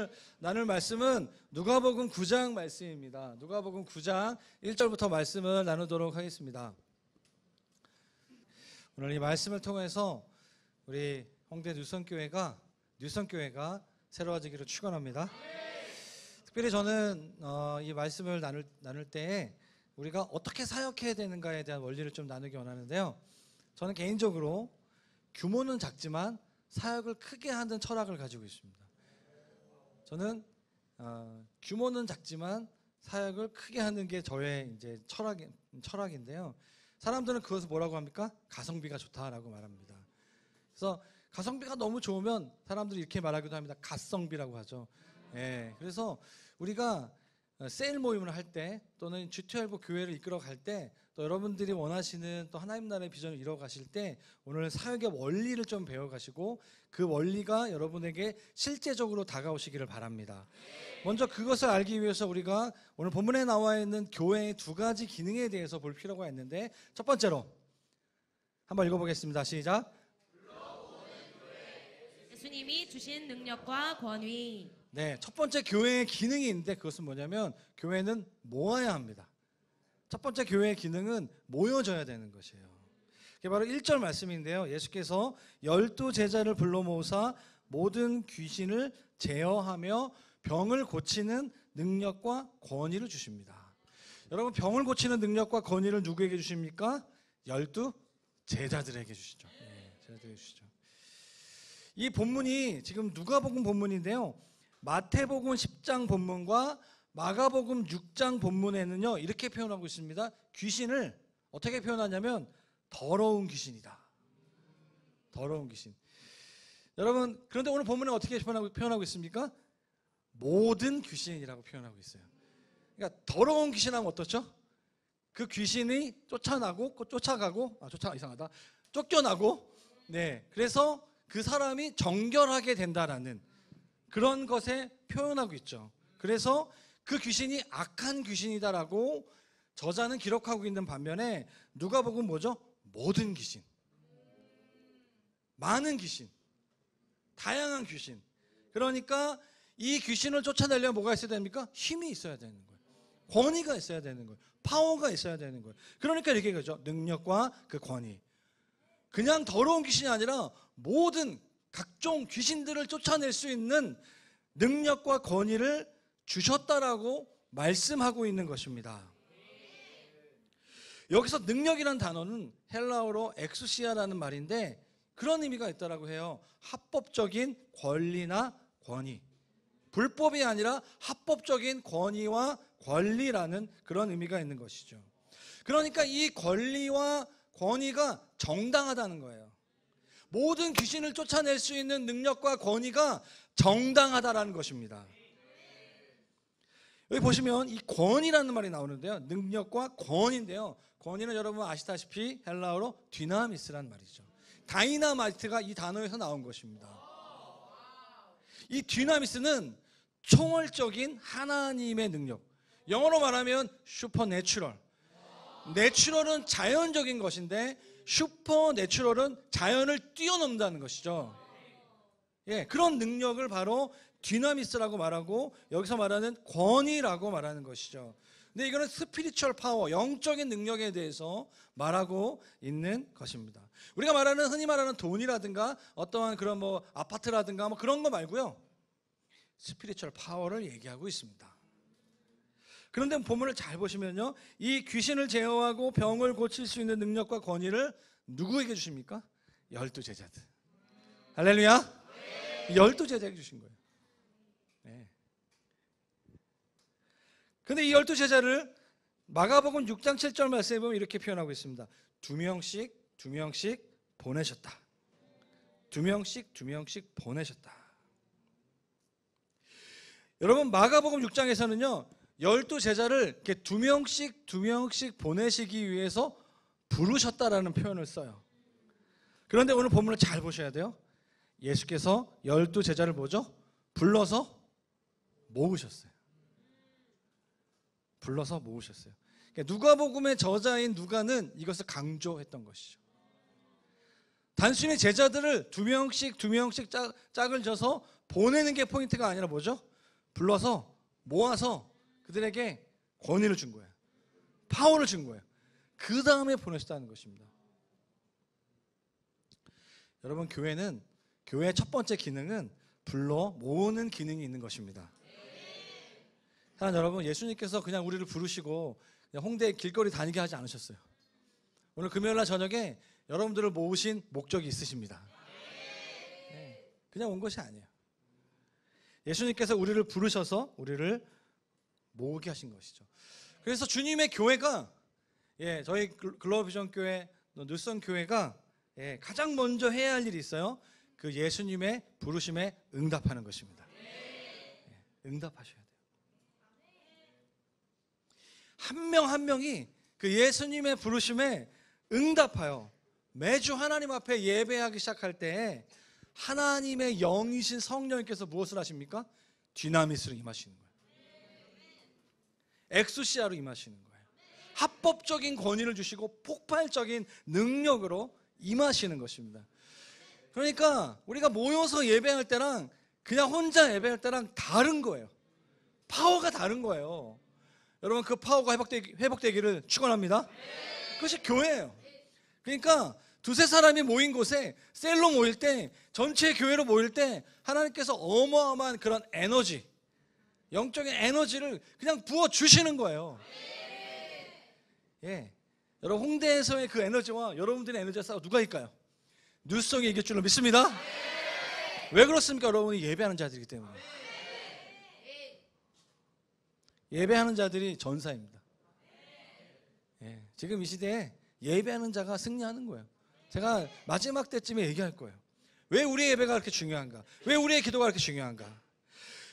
오늘 나눌 말씀은 누가복음 9장 말씀입니다. 누가복음 9장 1절부터 말씀을 나누도록 하겠습니다. 오늘 이 말씀을 통해서 우리 홍대 뉴선교회가 새로워지기를 축원합니다. 특별히 저는 이 말씀을 나눌 때에 우리가 어떻게 사역해야 되는가에 대한 원리를 좀 나누기 원하는데요. 저는 개인적으로 규모는 작지만 사역을 크게 하는 철학을 가지고 있습니다. 저는 규모는 작지만 사역을 크게 하는 게 저의 이제 철학인데요. 사람들은 그것을 뭐라고 합니까? 가성비가 좋다라고 말합니다. 그래서 가성비가 너무 좋으면 사람들이 이렇게 말하기도 합니다. 갓성비라고 하죠. 예, 그래서 우리가 세일 모임을 할 때 또는 G12 교회를 이끌어 갈 때 또 여러분들이 원하시는 또 하나님 나라의 비전을 이뤄 가실 때 오늘 사역의 원리를 좀 배워 가시고 그 원리가 여러분에게 실제적으로 다가오시기를 바랍니다. 먼저 그것을 알기 위해서 우리가 오늘 본문에 나와 있는 교회의 두 가지 기능에 대해서 볼 필요가 있는데, 첫 번째로 한번 읽어보겠습니다. 시작. 예수님이 주신 능력과 권위. 네, 첫 번째 교회의 기능이 있는데 그것은 뭐냐면 교회는 모아야 합니다. 첫 번째 교회의 기능은 모여져야 되는 것이에요. 그게 바로 1절 말씀인데요. 예수께서 12제자를 불러 모으사 모든 귀신을 제어하며 병을 고치는 능력과 권위를 주십니다. 여러분, 병을 고치는 능력과 권위를 누구에게 주십니까? 12제자들에게 주시죠. 네, 제자들에게 주시죠. 이 본문이 지금 누가복음 본문인데요. 마태복음 10장 본문과 마가복음 6장 본문에는요, 이렇게 표현하고 있습니다. 귀신을 어떻게 표현하냐면 더러운 귀신이다. 더러운 귀신. 여러분, 그런데 오늘 본문에 어떻게 표현하고 있습니까? 모든 귀신이라고 표현하고 있어요. 그러니까 더러운 귀신하면 어떻죠? 그 귀신이 쫓겨나고, 네, 그래서 그 사람이 정결하게 된다라는 그런 것에 표현하고 있죠. 그래서 그 귀신이 악한 귀신이다라고 저자는 기록하고 있는 반면에 누가복음 뭐죠? 모든 귀신, 많은 귀신, 다양한 귀신. 그러니까 이 귀신을 쫓아내려면 뭐가 있어야 됩니까? 힘이 있어야 되는 거예요. 권위가 있어야 되는 거예요. 파워가 있어야 되는 거예요. 그러니까 이렇게 그죠? 능력과 그 권위. 그냥 더러운 귀신이 아니라 모든 각종 귀신들을 쫓아낼 수 있는 능력과 권위를 주셨다라고 말씀하고 있는 것입니다. 여기서 능력이라는 단어는 헬라어로 엑수시아라는 말인데 그런 의미가 있다라고 해요. 합법적인 권리나 권위. 불법이 아니라 합법적인 권위와 권리라는 그런 의미가 있는 것이죠. 그러니까 이 권리와 권위가 정당하다는 거예요. 모든 귀신을 쫓아낼 수 있는 능력과 권위가 정당하다라는 것입니다. 여기 보시면 이 권위라는 말이 나오는데요. 능력과 권위인데요. 권위는 여러분 아시다시피 헬라어로 디나미스라는 말이죠. 다이나마이트가 이 단어에서 나온 것입니다. 이 디나미스는 총괄적인 하나님의 능력. 영어로 말하면 슈퍼내추럴. 내추럴은 자연적인 것인데 슈퍼내추럴은 자연을 뛰어넘는다는 것이죠. 예, 그런 능력을 바로 디나미스라고 말하고 여기서 말하는 권위라고 말하는 것이죠. 근데 이거는 스피리추얼 파워, 영적인 능력에 대해서 말하고 있는 것입니다. 우리가 흔히 말하는 돈이라든가 어떠한 그런 아파트라든가 그런 거 말고요. 스피리추얼 파워를 얘기하고 있습니다. 그런데 본문을 잘 보시면요. 이 귀신을 제어하고 병을 고칠 수 있는 능력과 권위를 누구에게 주십니까? 12제자들. 할렐루야. 12제자에게 주신 거예요. 네. 근데 이 12제자를 마가복음 6장 7절 말씀에 보면 이렇게 표현하고 있습니다. 두 명씩 보내셨다. 두 명씩 보내셨다. 여러분, 마가복음 6장에서는요. 12제자를 이렇게 두 명씩 보내시기 위해서 부르셨다라는 표현을 써요. 그런데 오늘 본문을 잘 보셔야 돼요. 예수께서 12제자를 뭐죠? 불러서 모으셨어요. 그러니까 누가복음의 저자인 누가는 이것을 강조했던 것이죠. 단순히 제자들을 두 명씩 짝을 져서 보내는 게 포인트가 아니라 뭐죠? 불러서 모아서 그들에게 권위를 준 거예요. 파워를 준 거예요. 그 다음에 보내셨다는 것입니다. 여러분, 교회의 첫 번째 기능은 불러 모으는 기능이 있는 것입니다. 사랑 여러분, 예수님께서 그냥 우리를 부르시고 그냥 홍대 길거리 다니게 하지 않으셨어요. 오늘 금요일날 저녁에 여러분들을 모으신 목적이 있으십니다. 그냥 온 것이 아니에요. 예수님께서 우리를 부르셔서 우리를 모으게 하신 것이죠. 그래서 주님의 교회가, 저희 글로벌비전 교회, 늘선 교회가 가장 먼저 해야 할 일이 있어요. 그 예수님의 부르심에 응답하는 것입니다. 응답하셔야 돼요. 한 명 한 명이 그 예수님의 부르심에 응답하여 매주 하나님 앞에 예배하기 시작할 때 하나님의 영이신 성령님께서 무엇을 하십니까? 디나미스로 임하시는 거예요. 엑수시아로 임하시는 거예요. 합법적인 권위를 주시고 폭발적인 능력으로 임하시는 것입니다. 그러니까 우리가 모여서 예배할 때랑 그냥 혼자 예배할 때랑 다른 거예요. 파워가 다른 거예요. 여러분, 그 파워가 회복되기를 축원합니다. 그것이 교회예요. 그러니까 두세 사람이 모인 곳에 셀로 모일 때, 전체 교회로 모일 때 하나님께서 어마어마한 그런 에너지, 영적인 에너지를 그냥 부어주시는 거예요. 여러분, 홍대에서의 그 에너지와 여러분들의 에너지가 싸워 누가 이길까요? 뉴스성이 이길 줄로 믿습니다. 왜 그렇습니까? 여러분이 예배하는 자들이기 때문에. 예배하는 자들이 전사입니다. 지금 이 시대에 예배하는 자가 승리하는 거예요. 제가 마지막 때쯤에 얘기할 거예요. 왜 우리의 예배가 그렇게 중요한가? 왜 우리의 기도가 그렇게 중요한가?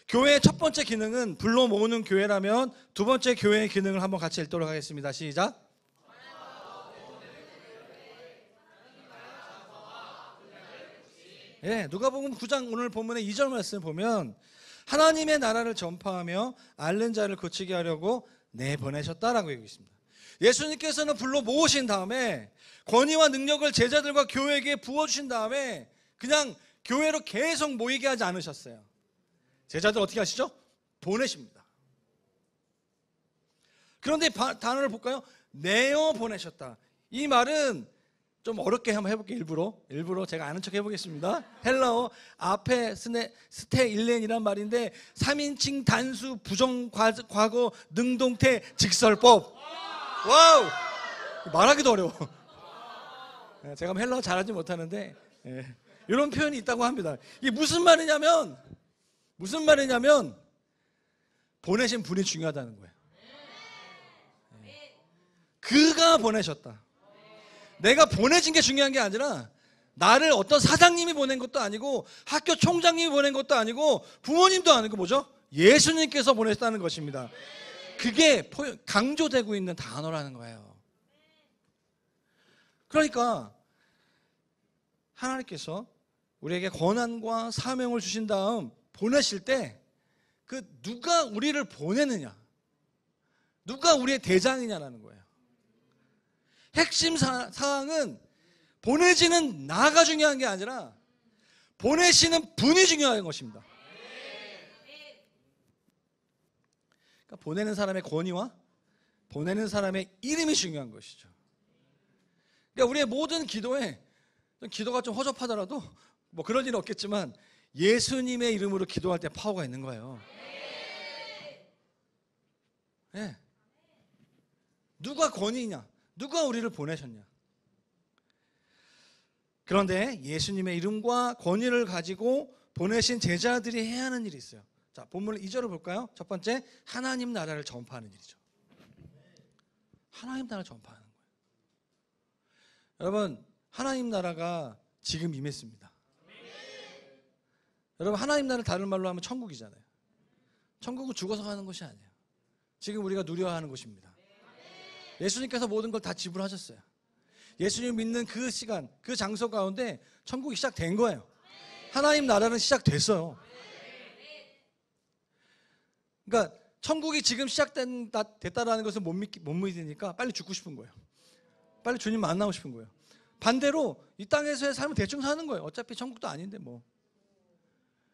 교회의 첫 번째 기능은 불러 모으는 교회라면 두 번째 교회의 기능을 한번 같이 읽도록 하겠습니다. 시작. 누가복음 9장 오늘 본문의 2절 말씀을 보면 하나님의 나라를 전파하며 앓는 자를 고치게 하려고 내보내셨다라고 얘기했습니다. 예수님께서는 불러 모으신 다음에 권위와 능력을 제자들과 교회에게 부어주신 다음에 그냥 교회로 계속 모이게 하지 않으셨어요. 제자들 어떻게 하시죠? 보내십니다. 그런데 단어를 볼까요? 내어 보내셨다. 이 말은 좀 어렵게 한번 해볼게요. 일부러 제가 아는 척 해보겠습니다. 헬라어 앞에 스테 일렌이란 말인데 3인칭 단수 부정 과거 능동태 직설법. 와우, 말하기도 어려워. 제가 헬라어 잘하지 못하는데 이런 표현이 있다고 합니다. 이게 무슨 말이냐면 보내신 분이 중요하다는 거예요. 그가 보내셨다. 내가 보내진 게 중요한 게 아니라 나를 어떤 사장님이 보낸 것도 아니고 학교 총장님이 보낸 것도 아니고 부모님도 아니고 뭐죠? 예수님께서 보내셨다는 것입니다. 그게 강조되고 있는 단어라는 거예요. 그러니까 하나님께서 우리에게 권한과 사명을 주신 다음 보내실 때 그 누가 우리를 보내느냐, 누가 우리의 대장이냐라는 거예요. 핵심 사항은 보내지는 나가 중요한 게 아니라 보내시는 분이 중요한 것입니다. 그러니까 보내는 사람의 권위와 보내는 사람의 이름이 중요한 것이죠. 그러니까 우리의 모든 기도에 기도가 좀 허접하더라도 뭐 그런 일은 없겠지만 예수님의 이름으로 기도할 때 파워가 있는 거예요. 누가 권위냐? 누가 우리를 보내셨냐? 그런데 예수님의 이름과 권위를 가지고 보내신 제자들이 해야 하는 일이 있어요. 자, 본문 2절을 볼까요? 첫 번째, 하나님 나라를 전파하는 일이죠. 하나님 나라를 전파하는 거예요. 여러분, 하나님 나라가 지금 임했습니다. 여러분, 하나님 나라를 다른 말로 하면 천국이잖아요. 천국은 죽어서 가는 것이 아니에요. 지금 우리가 누려야 하는 곳입니다. 예수님께서 모든 걸 다 지불하셨어요. 예수님 믿는 그 시간, 그 장소 가운데 천국이 시작된 거예요. 하나님 나라는 시작됐어요. 그러니까 천국이 지금 시작됐다라는 것은 못 믿으니까 빨리 죽고 싶은 거예요. 빨리 주님 만나고 싶은 거예요. 반대로 이 땅에서의 삶을 대충 사는 거예요. 어차피 천국도 아닌데 뭐.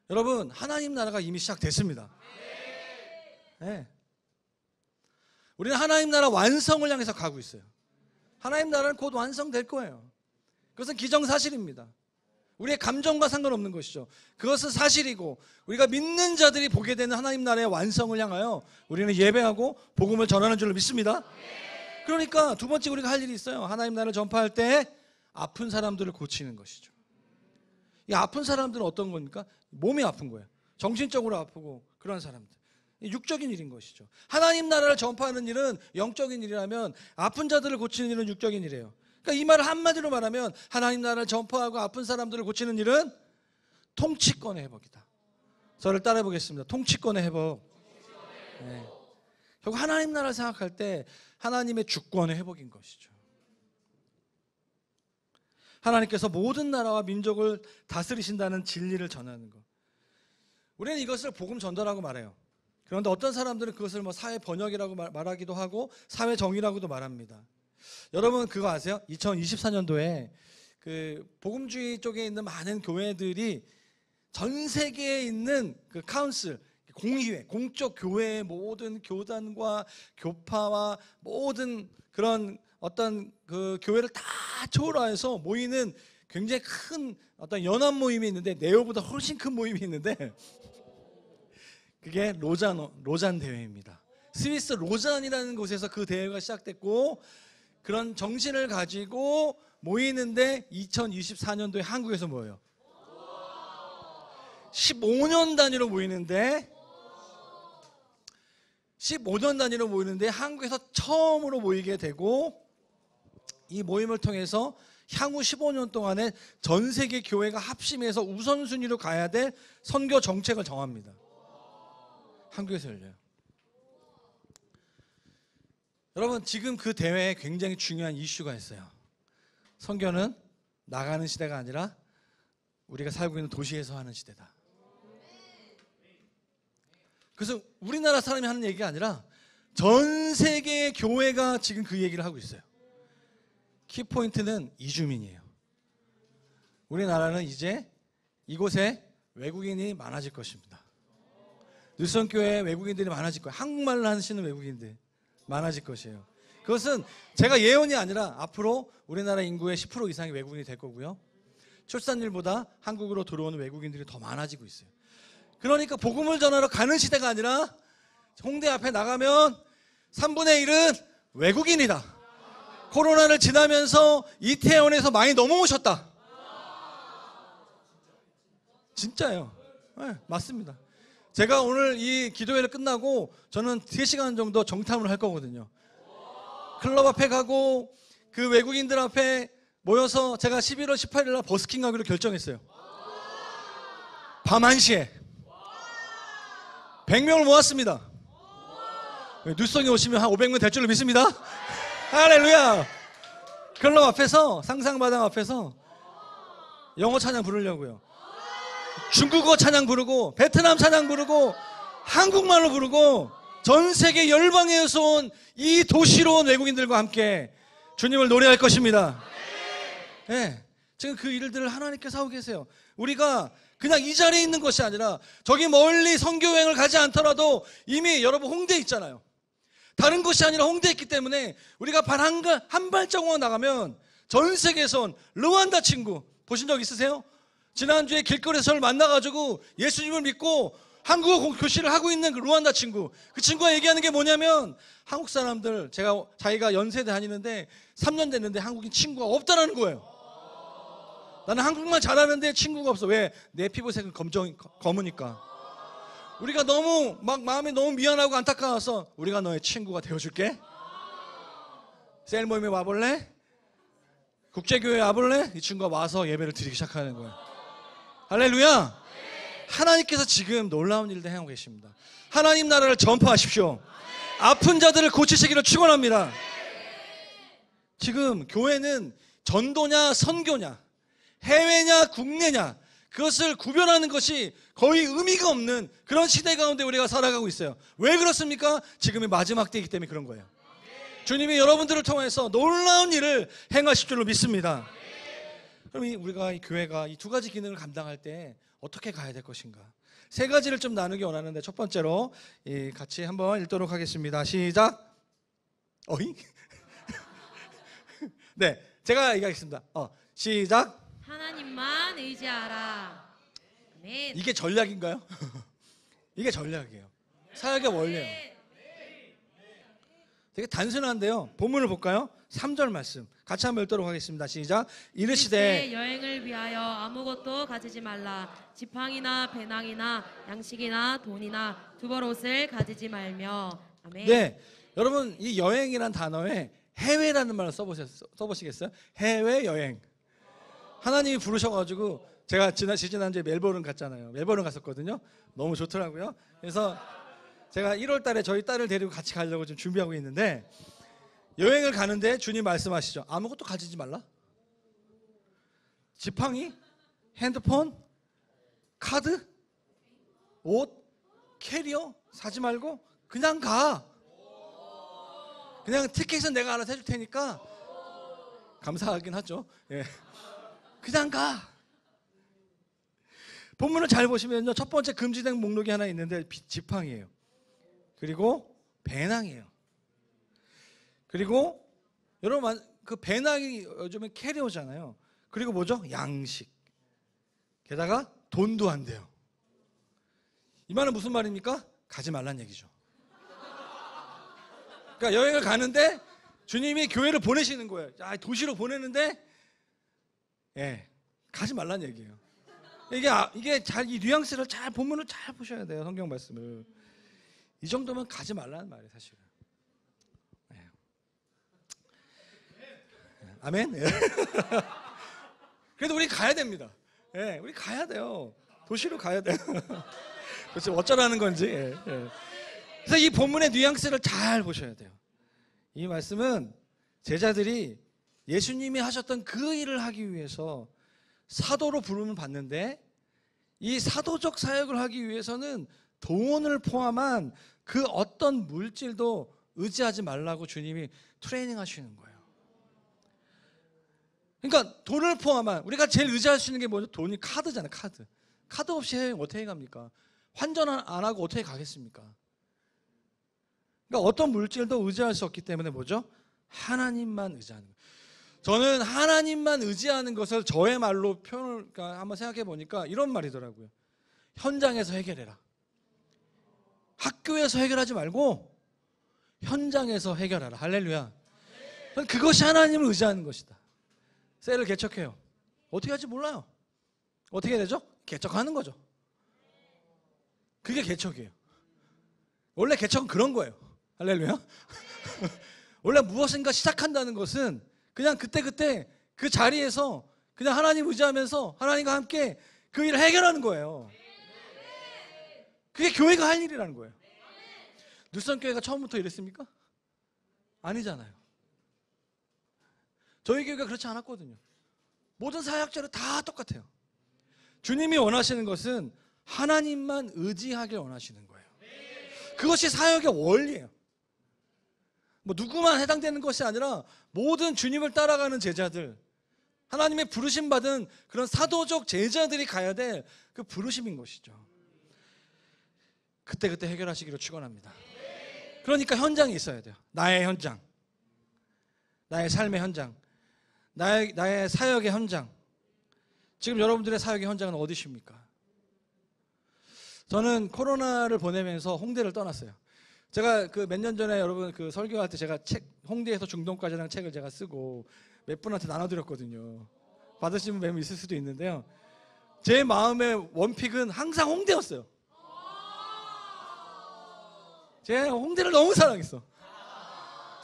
여러분, 하나님 나라가 이미 시작됐습니다. 네. 우리는 하나님 나라 완성을 향해서 가고 있어요. 하나님 나라는 곧 완성될 거예요. 그것은 기정사실입니다. 우리의 감정과 상관없는 것이죠. 그것은 사실이고 우리가 믿는 자들이 보게 되는 하나님 나라의 완성을 향하여 우리는 예배하고 복음을 전하는 줄로 믿습니다. 그러니까 두 번째 우리가 할 일이 있어요. 하나님 나라를 전파할 때 아픈 사람들을 고치는 것이죠. 이 아픈 사람들은 어떤 겁니까? 몸이 아픈 거예요. 정신적으로 아프고 그런 사람들. 육적인 일인 것이죠. 하나님 나라를 전파하는 일은 영적인 일이라면 아픈 자들을 고치는 일은 육적인 일이에요. 그러니까 이 말을 한마디로 말하면 하나님 나라를 전파하고 아픈 사람들을 고치는 일은 통치권의 회복이다. 저를 따라해 보겠습니다. 통치권의 회복. 네. 결국 하나님 나라를 생각할 때 하나님의 주권의 회복인 것이죠. 하나님께서 모든 나라와 민족을 다스리신다는 진리를 전하는 것. 우리는 이것을 복음 전도라고 말해요. 그런데 어떤 사람들은 그것을 사회 번역이라고 말하기도 하고 사회 정의라고도 말합니다. 여러분 그거 아세요? 2024년도에 그 복음주의 쪽에 있는 많은 교회들이 전 세계에 있는 그 카운슬, 공의회, 공적 교회의 모든 교단과 교파와 모든 그런 어떤 그 교회를 다 초월해서 모이는 굉장히 큰 어떤 연합 모임이 있는데 네오보다 훨씬 큰 모임이 있는데 그게 로잔 대회입니다. 스위스 로잔이라는 곳에서 그 대회가 시작됐고 그런 정신을 가지고 모이는데 2024년도에 한국에서 모여요. 15년 단위로 모이는데 15년 단위로 모이는데 한국에서 처음으로 모이게 되고 이 모임을 통해서 향후 15년 동안에 전 세계 교회가 합심해서 우선순위로 가야 될 선교 정책을 정합니다. 한국에서 열려요. 여러분 지금 그 대회에 굉장히 중요한 이슈가 있어요. 선교는 나가는 시대가 아니라 우리가 살고 있는 도시에서 하는 시대다. 그래서 우리나라 사람이 하는 얘기가 아니라 전 세계의 교회가 지금 그 얘기를 하고 있어요. 키포인트는 이주민이에요. 우리나라는 이제 이곳에 외국인이 많아질 것입니다. 늘성교회에 외국인들이 많아질 거예요. 한국말로 하시는 외국인들 많아질 것이에요. 그것은 제가 예언이 아니라 앞으로 우리나라 인구의 10% 이상이 외국인이 될 거고요. 출산율보다 한국으로 들어오는 외국인들이 더 많아지고 있어요. 그러니까 복음을 전하러 가는 시대가 아니라 홍대 앞에 나가면 3분의 1은 외국인이다. 코로나를 지나면서 이태원에서 많이 넘어오셨다. 진짜예요. 네, 맞습니다. 제가 오늘 이 기도회를 끝나고 저는 3시간 정도 정탐을 할 거거든요. 클럽 앞에 가고 그 외국인들 앞에 모여서 제가 11월 18일 날 버스킹 하기로 결정했어요. 밤 1시에 100명을 모았습니다. 뉴스성에 오시면 한 500명 될 줄로 믿습니다. 할렐루야. 클럽 앞에서 상상마당 앞에서 영어 찬양 부르려고요. 중국어 찬양 부르고 베트남 찬양 부르고 한국말로 부르고 전 세계 열방에서 온 이 도시로 온 외국인들과 함께 주님을 노래할 것입니다. 네, 지금 그 일들을 하나님께서 하고 계세요. 우리가 그냥 이 자리에 있는 것이 아니라 저기 멀리 선교여행을 가지 않더라도 이미 여러분 홍대에 있잖아요. 다른 곳이 아니라 홍대에 있기 때문에 우리가 발 한 발자국만 나가면 전 세계에서 온 르완다 친구 보신 적 있으세요? 지난주에 길거리에서 저를 만나가지고 예수님을 믿고 한국어 교실을 하고 있는 그 르완다 친구, 그 친구가 얘기하는 게 뭐냐면 한국 사람들, 자기가 연세대 다니는데 3년 됐는데 한국인 친구가 없다라는 거예요. 나는 한국말 잘하는데 친구가 없어. 왜? 내 피부색은 검으니까. 우리가 너무 마음이 너무 미안하고 안타까워서 우리가 너의 친구가 되어줄게. 셀 모임에 와볼래? 국제교회에 와볼래? 이 친구가 와서 예배를 드리기 시작하는 거예요. 할렐루야. 하나님께서 지금 놀라운 일들 행하고 계십니다. 하나님 나라를 전파하십시오. 아픈 자들을 고치시기를 축원합니다. 지금 교회는 전도냐 선교냐 해외냐 국내냐 그것을 구별하는 것이 거의 의미가 없는 그런 시대 가운데 우리가 살아가고 있어요. 왜 그렇습니까? 지금이 마지막 때이기 때문에 그런 거예요. 주님이 여러분들을 통해서 놀라운 일을 행하실 줄로 믿습니다. 그럼 우리가 이 교회가 이 두 가지 기능을 감당할 때 어떻게 가야 될 것인가? 세 가지를 좀 나누기 원하는데 첫 번째로 같이 한번 읽도록 하겠습니다. 시작. 어이? 네, 제가 얘기하겠습니다. 시작. 하나님만 의지하라. 아멘. 이게 전략인가요? 이게 전략이에요. 사역의 원리예요. 되게 단순한데요. 본문을 볼까요? 3절 말씀 같이 한번 읽도록 하겠습니다. 시작. 이르시되 여행을 위하여 아무것도 가지지 말라. 지팡이나 배낭이나 양식이나 돈이나 두벌 옷을 가지지 말며. 아멘. 네, 여러분 이 여행이란 단어에 해외라는 말을 써보시겠어요? 해외 여행. 하나님이 부르셔가지고 제가 지난주에 멜버른 갔잖아요. 멜버른 갔었거든요. 너무 좋더라고요. 그래서 제가 1월 달에 저희 딸을 데리고 같이 가려고 지금 준비하고 있는데 여행을 가는데 주님 말씀하시죠. 아무것도 가지지 말라. 지팡이, 핸드폰, 카드, 옷, 캐리어 사지 말고 그냥 가. 그냥 티켓은 내가 알아서 해줄 테니까 감사하긴 하죠. 예. 그냥 가. 본문을 잘 보시면요. 첫 번째 금지된 목록이 하나 있는데 지팡이에요. 그리고 배낭이에요. 그리고 여러분 그 배낭이 요즘에 캐리어잖아요. 그리고 뭐죠? 양식. 게다가 돈도 안 돼요. 이 말은 무슨 말입니까? 가지 말란 얘기죠. 그러니까 여행을 가는데 주님이 교회를 보내시는 거예요. 도시로 보내는데 가지 말란 얘기예요. 이게 잘 이 뉘앙스를 잘 본문을 잘 보셔야 돼요. 성경 말씀을. 이 정도면 가지 말라는 말이에요, 사실은. 아멘. 그래도 우리 가야 됩니다. 우리 가야 돼요. 도시로 가야 돼요. 그렇죠. 어쩌라는 건지. 그래서 이 본문의 뉘앙스를 잘 보셔야 돼요. 이 말씀은 제자들이 예수님이 하셨던 그 일을 하기 위해서 사도로 부름을 받는데 이 사도적 사역을 하기 위해서는 돈을 포함한 그 어떤 물질도 의지하지 말라고 주님이 트레이닝 하시는 거예요. 그러니까 돈을 포함한 우리가 제일 의지할 수 있는 게 뭐죠? 돈이 카드잖아요. 카드 없이 여행 어떻게 갑니까? 환전 안 하고 어떻게 가겠습니까? 그러니까 어떤 물질도 의지할 수 없기 때문에 뭐죠? 하나님만 의지하는 거예요. 저는 하나님만 의지하는 것을 저의 말로 표현을 한번 생각해 보니까 이런 말이더라고요. 현장에서 해결해라. 학교에서 해결하지 말고 현장에서 해결하라. 할렐루야. 그것이 하나님을 의지하는 것이다. 셀을 개척해요. 어떻게 할지 몰라요. 어떻게 되죠? 개척하는 거죠. 그게 개척이에요. 원래 개척은 그런 거예요. 할렐루야. 원래 무엇인가 시작한다는 것은 그냥 그때그때 그 자리에서 그냥 하나님 의지하면서 하나님과 함께 그 일을 해결하는 거예요. 그게 교회가 할 일이라는 거예요. 누선교회가 처음부터 이랬습니까? 아니잖아요. 저희 교회가 그렇지 않았거든요. 모든 사역자는 다 똑같아요. 주님이 원하시는 것은 하나님만 의지하길 원하시는 거예요. 그것이 사역의 원리예요. 뭐 누구만 해당되는 것이 아니라 모든 주님을 따라가는 제자들, 하나님의 부르심 받은 그런 사도적 제자들이 가야 될 그 부르심인 것이죠. 그때그때 해결하시기로 축원합니다. 그러니까 현장이 있어야 돼요. 나의 현장, 나의 삶의 현장, 나의 사역의 현장. 지금 여러분들의 사역의 현장은 어디십니까? 저는 코로나를 보내면서 홍대를 떠났어요. 제가 그 몇 년 전에 여러분 그 설교할 때 제가 홍대에서 중동까지라는 책을 제가 쓰고 몇 분한테 나눠드렸거든요. 받으신 분 몇 분 있을 수도 있는데요. 제 마음의 원픽은 항상 홍대였어요. 제가 홍대를 너무 사랑했어.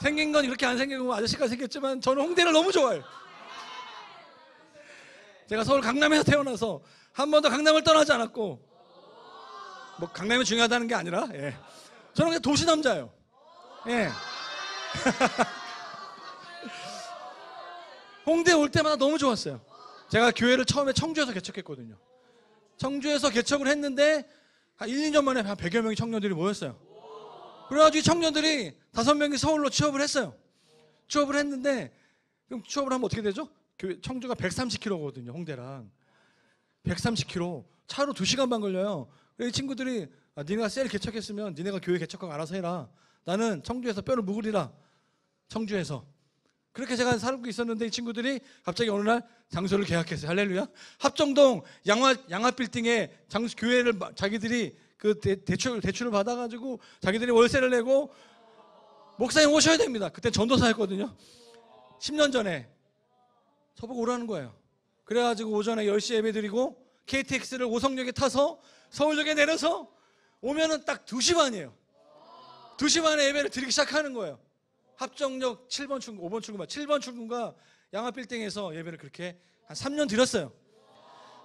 생긴 건 이렇게 안 생기고 아저씨가 생겼지만 저는 홍대를 너무 좋아해요. 제가 서울 강남에서 태어나서 한 번도 강남을 떠나지 않았고, 뭐 강남이 중요하다는 게 아니라 저는 그냥 도시 남자예요. 홍대 올 때마다 너무 좋았어요. 제가 교회를 처음에 청주에서 개척했거든요. 청주에서 개척을 했는데 한 1, 2년 만에 한 100여 명의 청년들이 모였어요. 그래가지고 이 청년들이 5명이 서울로 취업을 했어요. 취업을 했는데 그럼 취업을 하면 어떻게 되죠? 청주가 130km거든요. 홍대랑 130km 차로 2시간 반 걸려요. 이 친구들이 니네가 셀 개척했으면 니네가 교회 개척하고 알아서 해라. 나는 청주에서 뼈를 묵으리라. 청주에서. 그렇게 제가 살고 있었는데 이 친구들이 갑자기 어느 날 장소를 계약했어요. 할렐루야. 합정동 양화 빌딩에 교회를 자기들이 그 대출을 받아가지고 자기들이 월세를 내고 목사님 오셔야 됩니다. 그때 전도사였거든요. 10년 전에 저보고 오라는 거예요. 그래가지고 오전에 10시에 예배 드리고 KTX를 오성역에 타서 서울역에 내려서 오면은 딱 2시 반이에요. 2시 반에 예배를 드리기 시작하는 거예요. 합정역 7번 출구, 5번 출구, 7번 출구가 양화빌딩에서 예배를 그렇게 한 3년 드렸어요.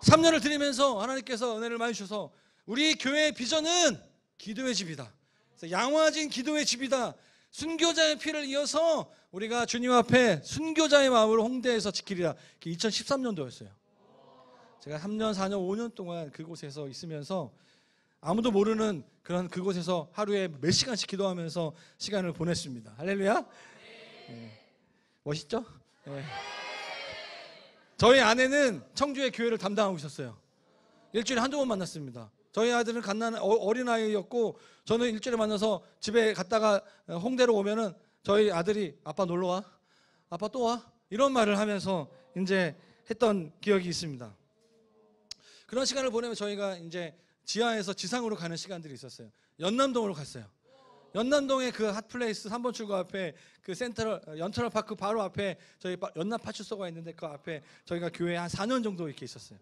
3년을 드리면서 하나님께서 은혜를 많이 주셔서 우리 교회의 비전은 기도의 집이다. 그래서 양화진 기도의 집이다. 순교자의 피를 이어서 우리가 주님 앞에 순교자의 마음으로 홍대에서 지키리라. 2013년도였어요. 제가 3년, 4년, 5년 동안 그곳에서 있으면서 아무도 모르는 그런 그곳에서 하루에 몇 시간씩 기도하면서 시간을 보냈습니다. 할렐루야. 네. 멋있죠? 네. 저희 아내는 청주의 교회를 담당하고 있었어요. 일주일에 한두 번 만났습니다. 저희 아들은 갓난 어린아이였고 저는 일주일에 만나서 집에 갔다가 홍대로 오면은 저희 아들이 아빠 놀러 와? 아빠 또 와? 이런 말을 하면서 이제 했던 기억이 있습니다. 그런 시간을 보내면 저희가 이제 지하에서 지상으로 가는 시간들이 있었어요. 연남동으로 갔어요. 연남동의 그 핫플레이스 3번 출구 앞에 그 연터럴 파크 바로 앞에 저희 연남 파출소가 있는데 그 앞에 저희가 교회에 한 4년 정도 이렇게 있었어요.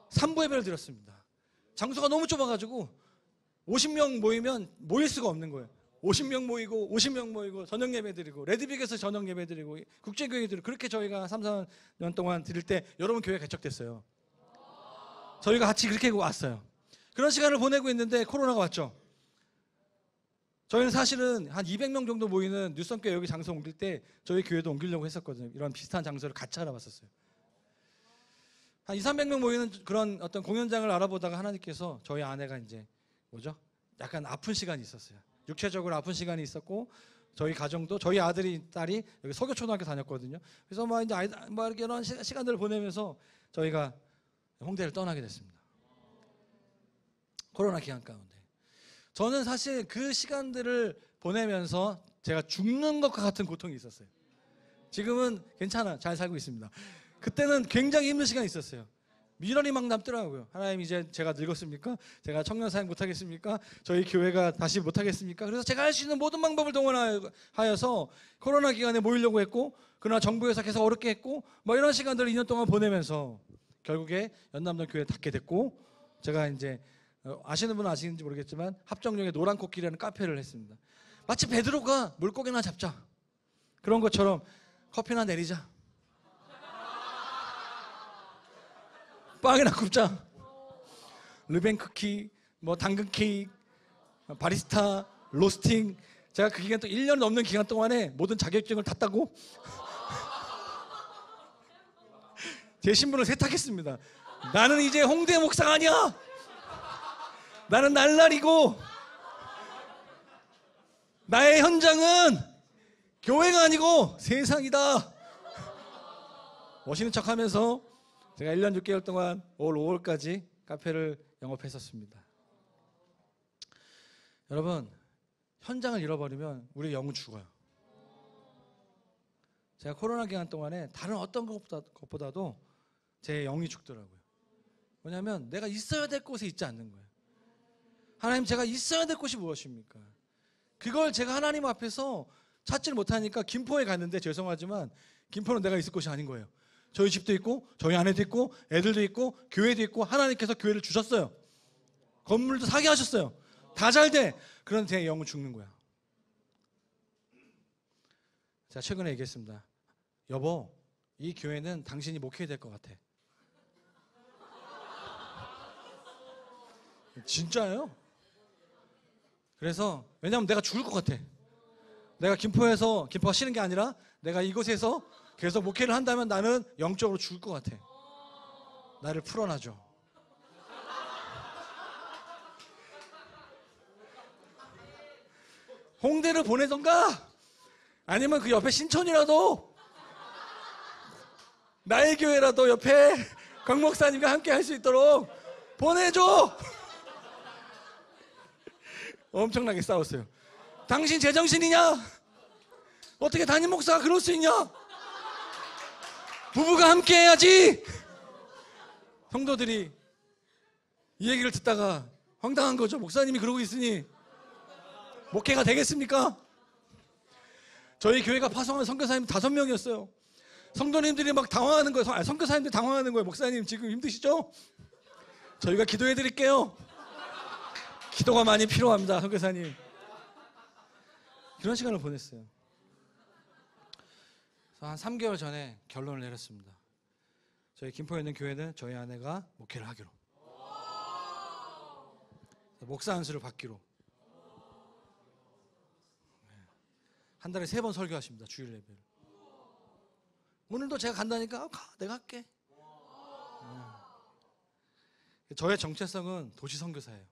3부 예배를 드렸습니다. 장소가 너무 좁아가지고 50명 모이면 모일 수가 없는 거예요. 50명 모이고 저녁 예배 드리고 레드빅에서 저녁 예배 드리고 국제교회 드리고 그렇게 저희가 3, 4년 동안 드릴 때 여러분 교회 개척됐어요. 저희가 같이 그렇게 왔어요. 그런 시간을 보내고 있는데 코로나가 왔죠. 저희는 사실은 한 200명 정도 모이는 뉴성교회 여기 장소 옮길 때 저희 교회도 옮기려고 했었거든요. 이런 비슷한 장소를 같이 알아봤었어요. 한 200~300명 모이는 그런 어떤 공연장을 알아보다가 하나님께서 저희 아내가 이제 약간 아픈 시간이 있었어요. 육체적으로 아픈 시간이 있었고 저희 가정도 저희 딸이 여기 서교초등학교 다녔거든요. 그래서 이제 이렇게 이런 시간들을 보내면서 저희가 홍대를 떠나게 됐습니다. 코로나 기간 가운데. 저는 사실 그 시간들을 보내면서 제가 죽는 것과 같은 고통이 있었어요. 지금은 괜찮아, 잘 살고 있습니다. 그때는 굉장히 힘든 시간이 있었어요. 미련이 막 남더라고요. 하나님 이제 제가 늙었습니까? 제가 청년 사역 못하겠습니까? 저희 교회가 다시 못하겠습니까? 그래서 제가 할 수 있는 모든 방법을 동원하여서 코로나 기간에 모이려고 했고 그러나 정부에서 계속 어렵게 했고 이런 시간들을 2년 동안 보내면서 결국에 연남동 교회 닫게 됐고 제가 이제 아시는 분은 아시는지 모르겠지만 합정역에 노란 코끼리라는 카페를 했습니다. 마치 베드로가 물고기나 잡자 그런 것처럼 커피나 내리자 빵이나 굽자 르벤 쿠키 당근 케이크 바리스타 로스팅 제가 그 기간 또 1년 넘는 기간 동안에 모든 자격증을 다 따고 제 신분을 세탁했습니다. 나는 이제 홍대 목사가 아니야. 나는 날라리고 나의 현장은 교회가 아니고 세상이다. 멋있는 척하면서 제가 1년 6개월 동안 올 5월까지 카페를 영업했었습니다. 여러분 현장을 잃어버리면 우리 영은 죽어요. 제가 코로나 기간 동안에 다른 어떤 것보다도 제 영이 죽더라고요. 왜냐하면 내가 있어야 될 곳에 있지 않는 거예요. 하나님 제가 있어야 될 곳이 무엇입니까? 그걸 제가 하나님 앞에서 찾지를 못하니까 김포에 갔는데 죄송하지만 김포는 내가 있을 곳이 아닌 거예요. 저희 집도 있고 저희 아내도 있고 애들도 있고 교회도 있고 하나님께서 교회를 주셨어요. 건물도 사게 하셨어요. 다 잘 돼. 그런데 제 영은 죽는 거야. 제가 최근에 얘기했습니다. 여보, 이 교회는 당신이 목회해야 될 것 같아. 진짜예요. 그래서 왜냐하면 내가 죽을 것 같아. 내가 김포가 싫은 게 아니라 내가 이곳에서 계속 목회를 한다면 나는 영적으로 죽을 것 같아. 나를 풀어놔줘. 홍대를 보내던가 아니면 그 옆에 신촌이라도 나의 교회라도 옆에 강 목사님과 함께 할 수 있도록 보내줘. 엄청나게 싸웠어요. 당신 제정신이냐? 어떻게 담임 목사가 그럴 수 있냐? 부부가 함께 해야지. 성도들이 이 얘기를 듣다가 황당한 거죠. 목사님이 그러고 있으니 목회가 되겠습니까? 저희 교회가 파송한 선교사님 5명이었어요. 성도님들이 막 당황하는 거예요. 선교사님들 당황하는 거예요. 목사님 지금 힘드시죠? 저희가 기도해 드릴게요. 기도가 많이 필요합니다. 선교사님. 그런 시간을 보냈어요. 그래서 한 3개월 전에 결론을 내렸습니다. 저희 김포에 있는 교회는 저희 아내가 목회를 하기로, 목사 안수를 받기로. 한 달에 3번 설교하십니다. 주일 예배를. 오늘도 제가 간다니까 내가 할게. 저의 정체성은 도시 선교사예요.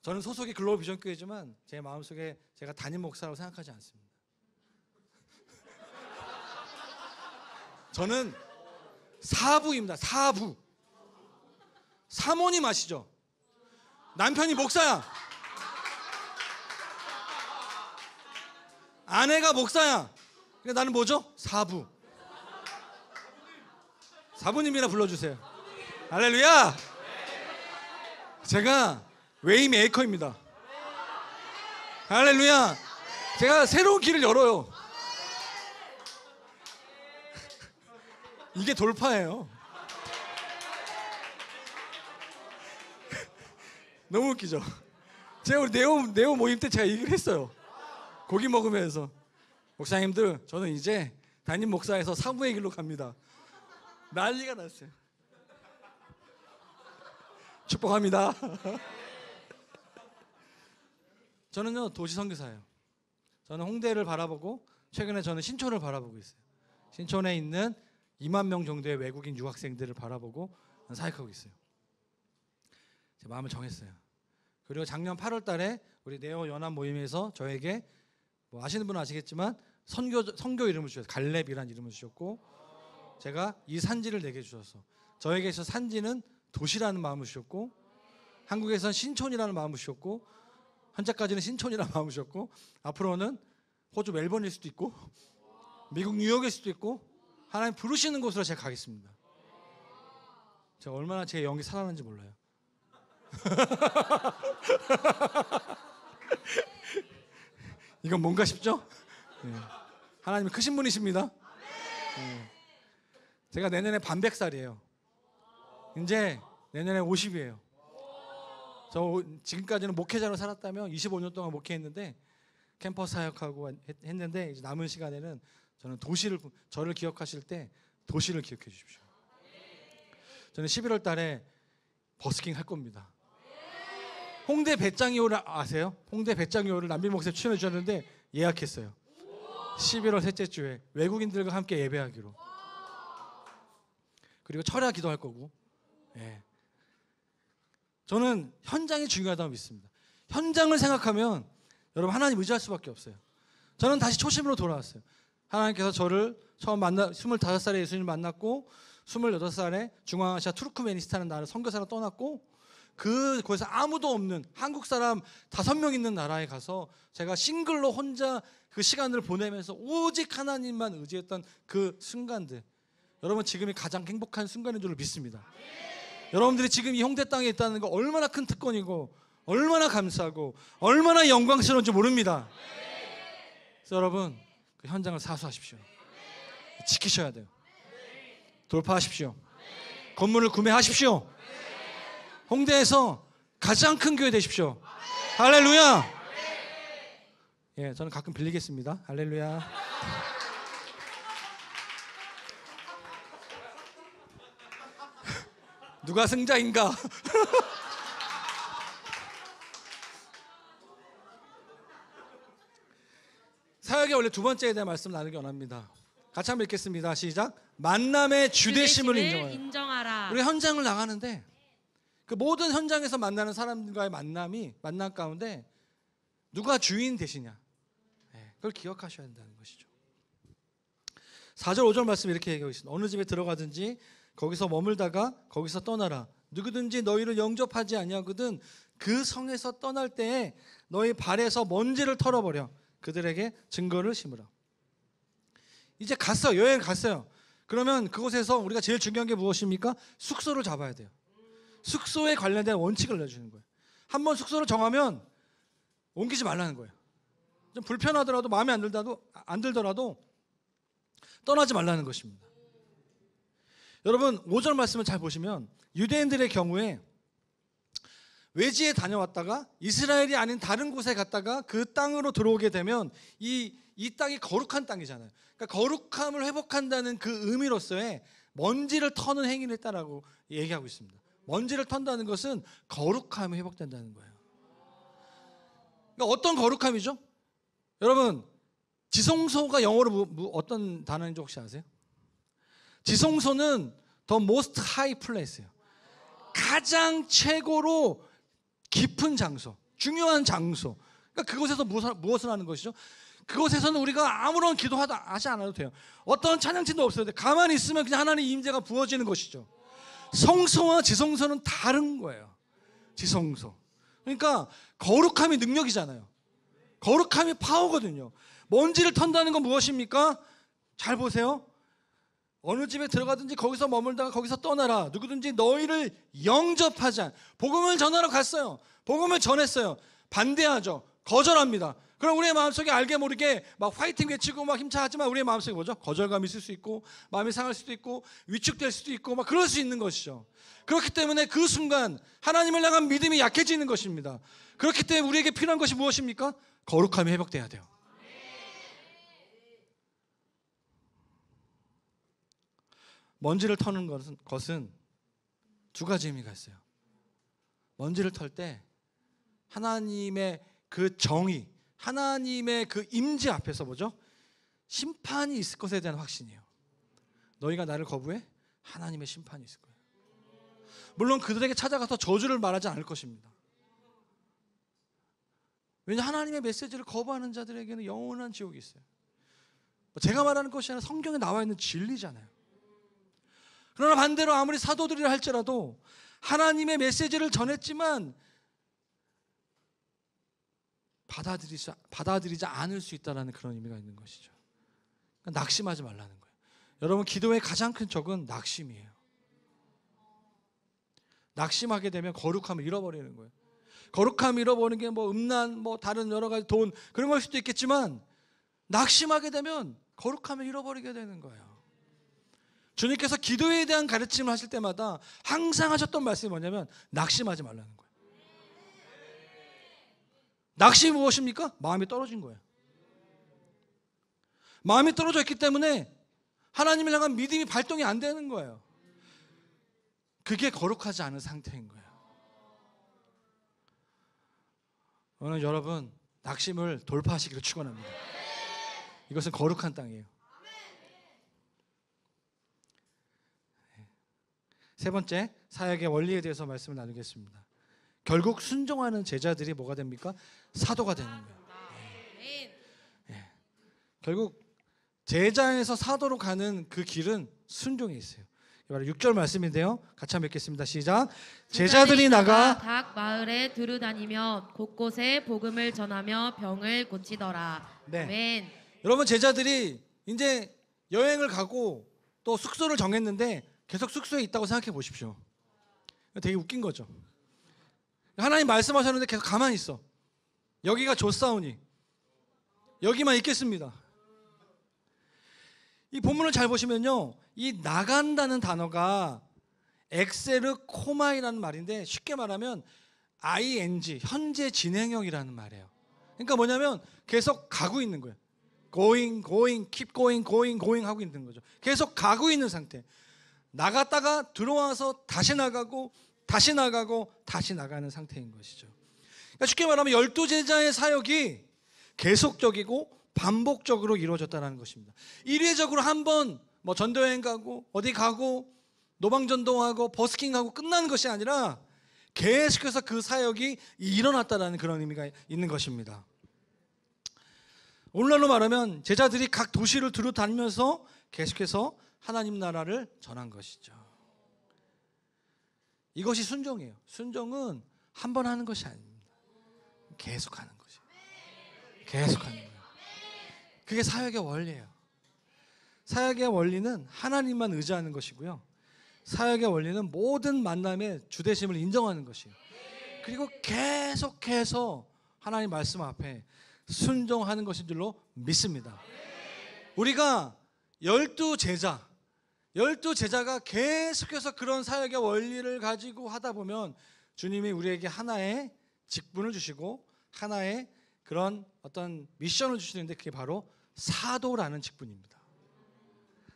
저는 소속이 글로벌 비전 교회지만 제 마음속에 제가 담임 목사라고 생각하지 않습니다. 저는 사부입니다. 사부. 사모님 아시죠? 남편이 목사야. 아내가 목사야. 그러니까 나는 뭐죠? 사부. 사부님이라 불러주세요. 할렐루야. 제가 웨이메이커입니다. 할렐루야. 제가 새로운 길을 열어요. 이게 돌파예요. 너무 웃기죠? 제가 우리 네오 모임 때 제가 얘기를 했어요. 고기 먹으면서 목사님들 저는 이제 담임 목사에서 사부의 길로 갑니다. 난리가 났어요. 축복합니다. 저는요 도시 선교사예요. 저는 홍대를 바라보고 최근에 저는 신촌을 바라보고 있어요. 신촌에 있는 2만 명 정도의 외국인 유학생들을 바라보고 사역하고 있어요. 제 마음을 정했어요. 그리고 작년 8월 달에 우리 네오 연합 모임에서 저에게 뭐 아시는 분은 아시겠지만 선교 이름을 주셨어요. 갈렙이라는 이름을 주셨고, 제가 이 산지를 내게 주셔서 저에게서 산지는 도시라는 마음을 주셨고, 한국에선 신촌이라는 마음을 주셨고, 현재까지는 신촌이라는 마음을 주셨고, 앞으로는 호주 멜번일 수도 있고 미국 뉴욕일 수도 있고 하나님 부르시는 곳으로 제가 가겠습니다. 제가 얼마나 제 영이 살아나는지 몰라요. 이건 뭔가 싶죠? 네. 하나님이 크신 분이십니다. 네. 제가 내년에 반백살이에요. 이제 내년에 50이에요. 저 지금까지는 목회자로 살았다면 25년 동안 목회했는데 캠퍼스 사역하고 했는데 이제 남은 시간에는 저는 저를 기억하실 때 도시를 기억해 주십시오. 저는 11월 달에 버스킹 할 겁니다. 홍대 배짱이호를 아세요? 홍대 배짱이호를 남빈 목사님 추천해 주셨는데 예약했어요. 11월 셋째 주에 외국인들과 함께 예배하기로. 그리고 철야 기도할 거고. 예. 저는 현장이 중요하다고 믿습니다. 현장을 생각하면 여러분 하나님 의지할 수밖에 없어요. 저는 다시 초심으로 돌아왔어요. 하나님께서 저를 처음 25살에 예수님을 만났고 28살에 중앙아시아 투르크메니스탄은 나라를 선교사로 떠났고, 그곳에서 아무도 없는 한국 사람 5명 있는 나라에 가서 제가 싱글로 혼자 그 시간을 보내면서 오직 하나님만 의지했던 그 순간들, 여러분 지금이 가장 행복한 순간인 줄 믿습니다. 여러분들이 지금 이 홍대 땅에 있다는 거 얼마나 큰 특권이고 얼마나 감사하고 얼마나 영광스러운지 모릅니다. 그래서 여러분 그 현장을 사수하십시오. 지키셔야 돼요. 돌파하십시오. 건물을 구매하십시오. 홍대에서 가장 큰 교회 되십시오. 할렐루야. 예, 저는 가끔 빌리겠습니다. 할렐루야. 누가 승자인가? 사역의 원래 두 번째에 대한 말씀 나누기 원합니다. 같이 한번 읽겠습니다. 시작. 만남의 주되심을 인정하라. 우리가 현장을 나가는데 그 모든 현장에서 만나는 사람과의 만남 가운데 누가 주인 되시냐, 그걸 기억하셔야 한다는 것이죠. 4절 5절 말씀 이렇게 얘기하고 있습니다. 어느 집에 들어가든지 거기서 머물다가 거기서 떠나라. 누구든지 너희를 영접하지 아니하거든 그 성에서 떠날 때에 너희 발에서 먼지를 털어버려 그들에게 증거를 심으라. 이제 갔어요. 여행 갔어요. 그러면 그곳에서 우리가 제일 중요한 게 무엇입니까? 숙소를 잡아야 돼요. 숙소에 관련된 원칙을 내주는 거예요. 한번 숙소를 정하면 옮기지 말라는 거예요. 좀 불편하더라도 마음에 안 들더라도 떠나지 말라는 것입니다. 여러분 5절 말씀을 잘 보시면 유대인들의 경우에 외지에 다녀왔다가 이스라엘이 아닌 다른 곳에 갔다가 그 땅으로 들어오게 되면 이 땅이 거룩한 땅이잖아요. 그러니까 거룩함을 회복한다는 그 의미로서의 먼지를 터는 행위를 했다라고 얘기하고 있습니다. 먼지를 턴다는 것은 거룩함이 회복된다는 거예요. 그러니까 어떤 거룩함이죠? 여러분 지성소가 영어로 어떤 단어인지 혹시 아세요? 지성소는 the most high place예요. 가장 최고로 깊은 장소, 중요한 장소. 그러니까 그곳에서 무엇을 하는 것이죠? 그곳에서는 우리가 아무런 기도하지 않아도 돼요. 어떤 찬양팀도 없어도 돼요. 가만히 있으면 그냥 하나님의 임재가 부어지는 것이죠. 성소와 지성소는 다른 거예요. 지성소. 그러니까 거룩함이 능력이잖아요. 거룩함이 파워거든요. 먼지를 턴다는 건 무엇입니까? 잘 보세요. 어느 집에 들어가든지 거기서 머물다가 거기서 떠나라. 누구든지 너희를 영접하지 않. 복음을 전하러 갔어요. 복음을 전했어요. 반대하죠. 거절합니다. 그럼 우리의 마음속에 알게 모르게 막 화이팅 외치고 막 힘차하지만 우리의 마음속에 뭐죠? 거절감이 있을 수 있고 마음이 상할 수도 있고 위축될 수도 있고 막 그럴 수 있는 것이죠. 그렇기 때문에 그 순간 하나님을 향한 믿음이 약해지는 것입니다. 그렇기 때문에 우리에게 필요한 것이 무엇입니까? 거룩함이 회복돼야 돼요. 먼지를 터는 것은 두 가지 의미가 있어요. 먼지를 털 때 하나님의 그 정의, 하나님의 그 임재 앞에서 뭐죠? 심판이 있을 것에 대한 확신이에요. 너희가 나를 거부해? 하나님의 심판이 있을 거예요. 물론 그들에게 찾아가서 저주를 말하지 않을 것입니다. 왜냐하면 하나님의 메시지를 거부하는 자들에게는 영원한 지옥이 있어요. 제가 말하는 것이 아니라 성경에 나와 있는 진리잖아요. 그러나 반대로 아무리 사도들이라 할지라도 하나님의 메시지를 전했지만 받아들이지 않을 수 있다는 그런 의미가 있는 것이죠. 그러니까 낙심하지 말라는 거예요. 여러분 기도의 가장 큰 적은 낙심이에요. 낙심하게 되면 거룩함을 잃어버리는 거예요. 거룩함을 잃어버리는 게 뭐 음란, 뭐 다른 여러 가지 돈 그런 걸 수도 있겠지만 낙심하게 되면 거룩함을 잃어버리게 되는 거예요. 주님께서 기도에 대한 가르침을 하실 때마다 항상 하셨던 말씀이 뭐냐면 낙심하지 말라는 거예요. 낙심이 무엇입니까? 마음이 떨어진 거예요. 마음이 떨어져 있기 때문에 하나님을 향한 믿음이 발동이 안 되는 거예요. 그게 거룩하지 않은 상태인 거예요. 오늘 여러분 낙심을 돌파하시기를 축원합니다. 이것은 거룩한 땅이에요. 세 번째, 사역의 원리에 대해서 말씀을 나누겠습니다. 결국 순종하는 제자들이 뭐가 됩니까? 사도가 되는 거예요. 결국 제자에서 사도로 가는 그 길은 순종이 있어요. 6절 말씀인데요. 같이 한번 읽겠습니다. 시작. 제자들이 나가 각 마을에 두루다니며 곳곳에 복음을 전하며 병을 고치더라. 네. 아멘. 여러분 제자들이 이제 여행을 가고 또 숙소를 정했는데 계속 숙소에 있다고 생각해 보십시오. 되게 웃긴 거죠. 하나님 말씀하셨는데 계속 가만히 있어. 여기가 좋사오니 여기만 있겠습니다. 이 본문을 잘 보시면요, 이 나간다는 단어가 엑세르 코마이라는 말인데 쉽게 말하면 ing 현재 진행형이라는 말이에요. 그러니까 뭐냐면 계속 가고 있는 거예요. going, keep going 하고 있는 거죠. 계속 가고 있는 상태. 나갔다가 들어와서 다시 나가고 다시 나가고 다시 나가는 상태인 것이죠. 그러니까 쉽게 말하면 12제자의 사역이 계속적이고 반복적으로 이루어졌다는 것입니다. 일회적으로 한번 뭐 전도여행 가고 어디 가고 노방전도하고 버스킹하고 끝나는 것이 아니라 계속해서 그 사역이 일어났다는 그런 의미가 있는 것입니다. 오늘날로 말하면 제자들이 각 도시를 두루 다니면서 계속해서 하나님 나라를 전한 것이죠. 이것이 순종이에요. 순종은 한 번 하는 것이 아닙니다. 계속하는 거죠. 계속하는 거예요. 그게 사역의 원리예요. 사역의 원리는 하나님만 의지하는 것이고요. 사역의 원리는 모든 만남의 주대심을 인정하는 것이에요. 그리고 계속해서 하나님 말씀 앞에 순종하는 것인 줄로 믿습니다. 우리가 12제자가 계속해서 그런 사역의 원리를 가지고 하다 보면 주님이 우리에게 하나의 직분을 주시고 하나의 그런 어떤 미션을 주시는데 그게 바로 사도라는 직분입니다.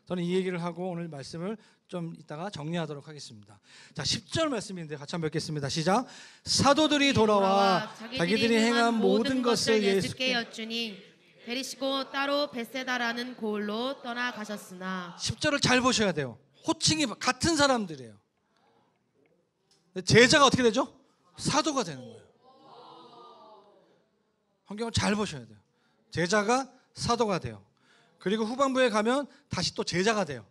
저는 이 얘기를 하고 오늘 말씀을 좀 이따가 정리하도록 하겠습니다. 자, 10절 말씀인데 같이 한번 뵙겠습니다. 시작. 사도들이 돌아와 자기들이 행한 모든 것을 예수께 여쭈니 데리시고 따로 베세다라는 고을로 떠나가셨으나 10절을 잘 보셔야 돼요. 호칭이 같은 사람들이에요. 제자가 어떻게 되죠? 사도가 되는 거예요. 성경을 잘 보셔야 돼요. 제자가 사도가 돼요. 그리고 후반부에 가면 다시 또 제자가 돼요.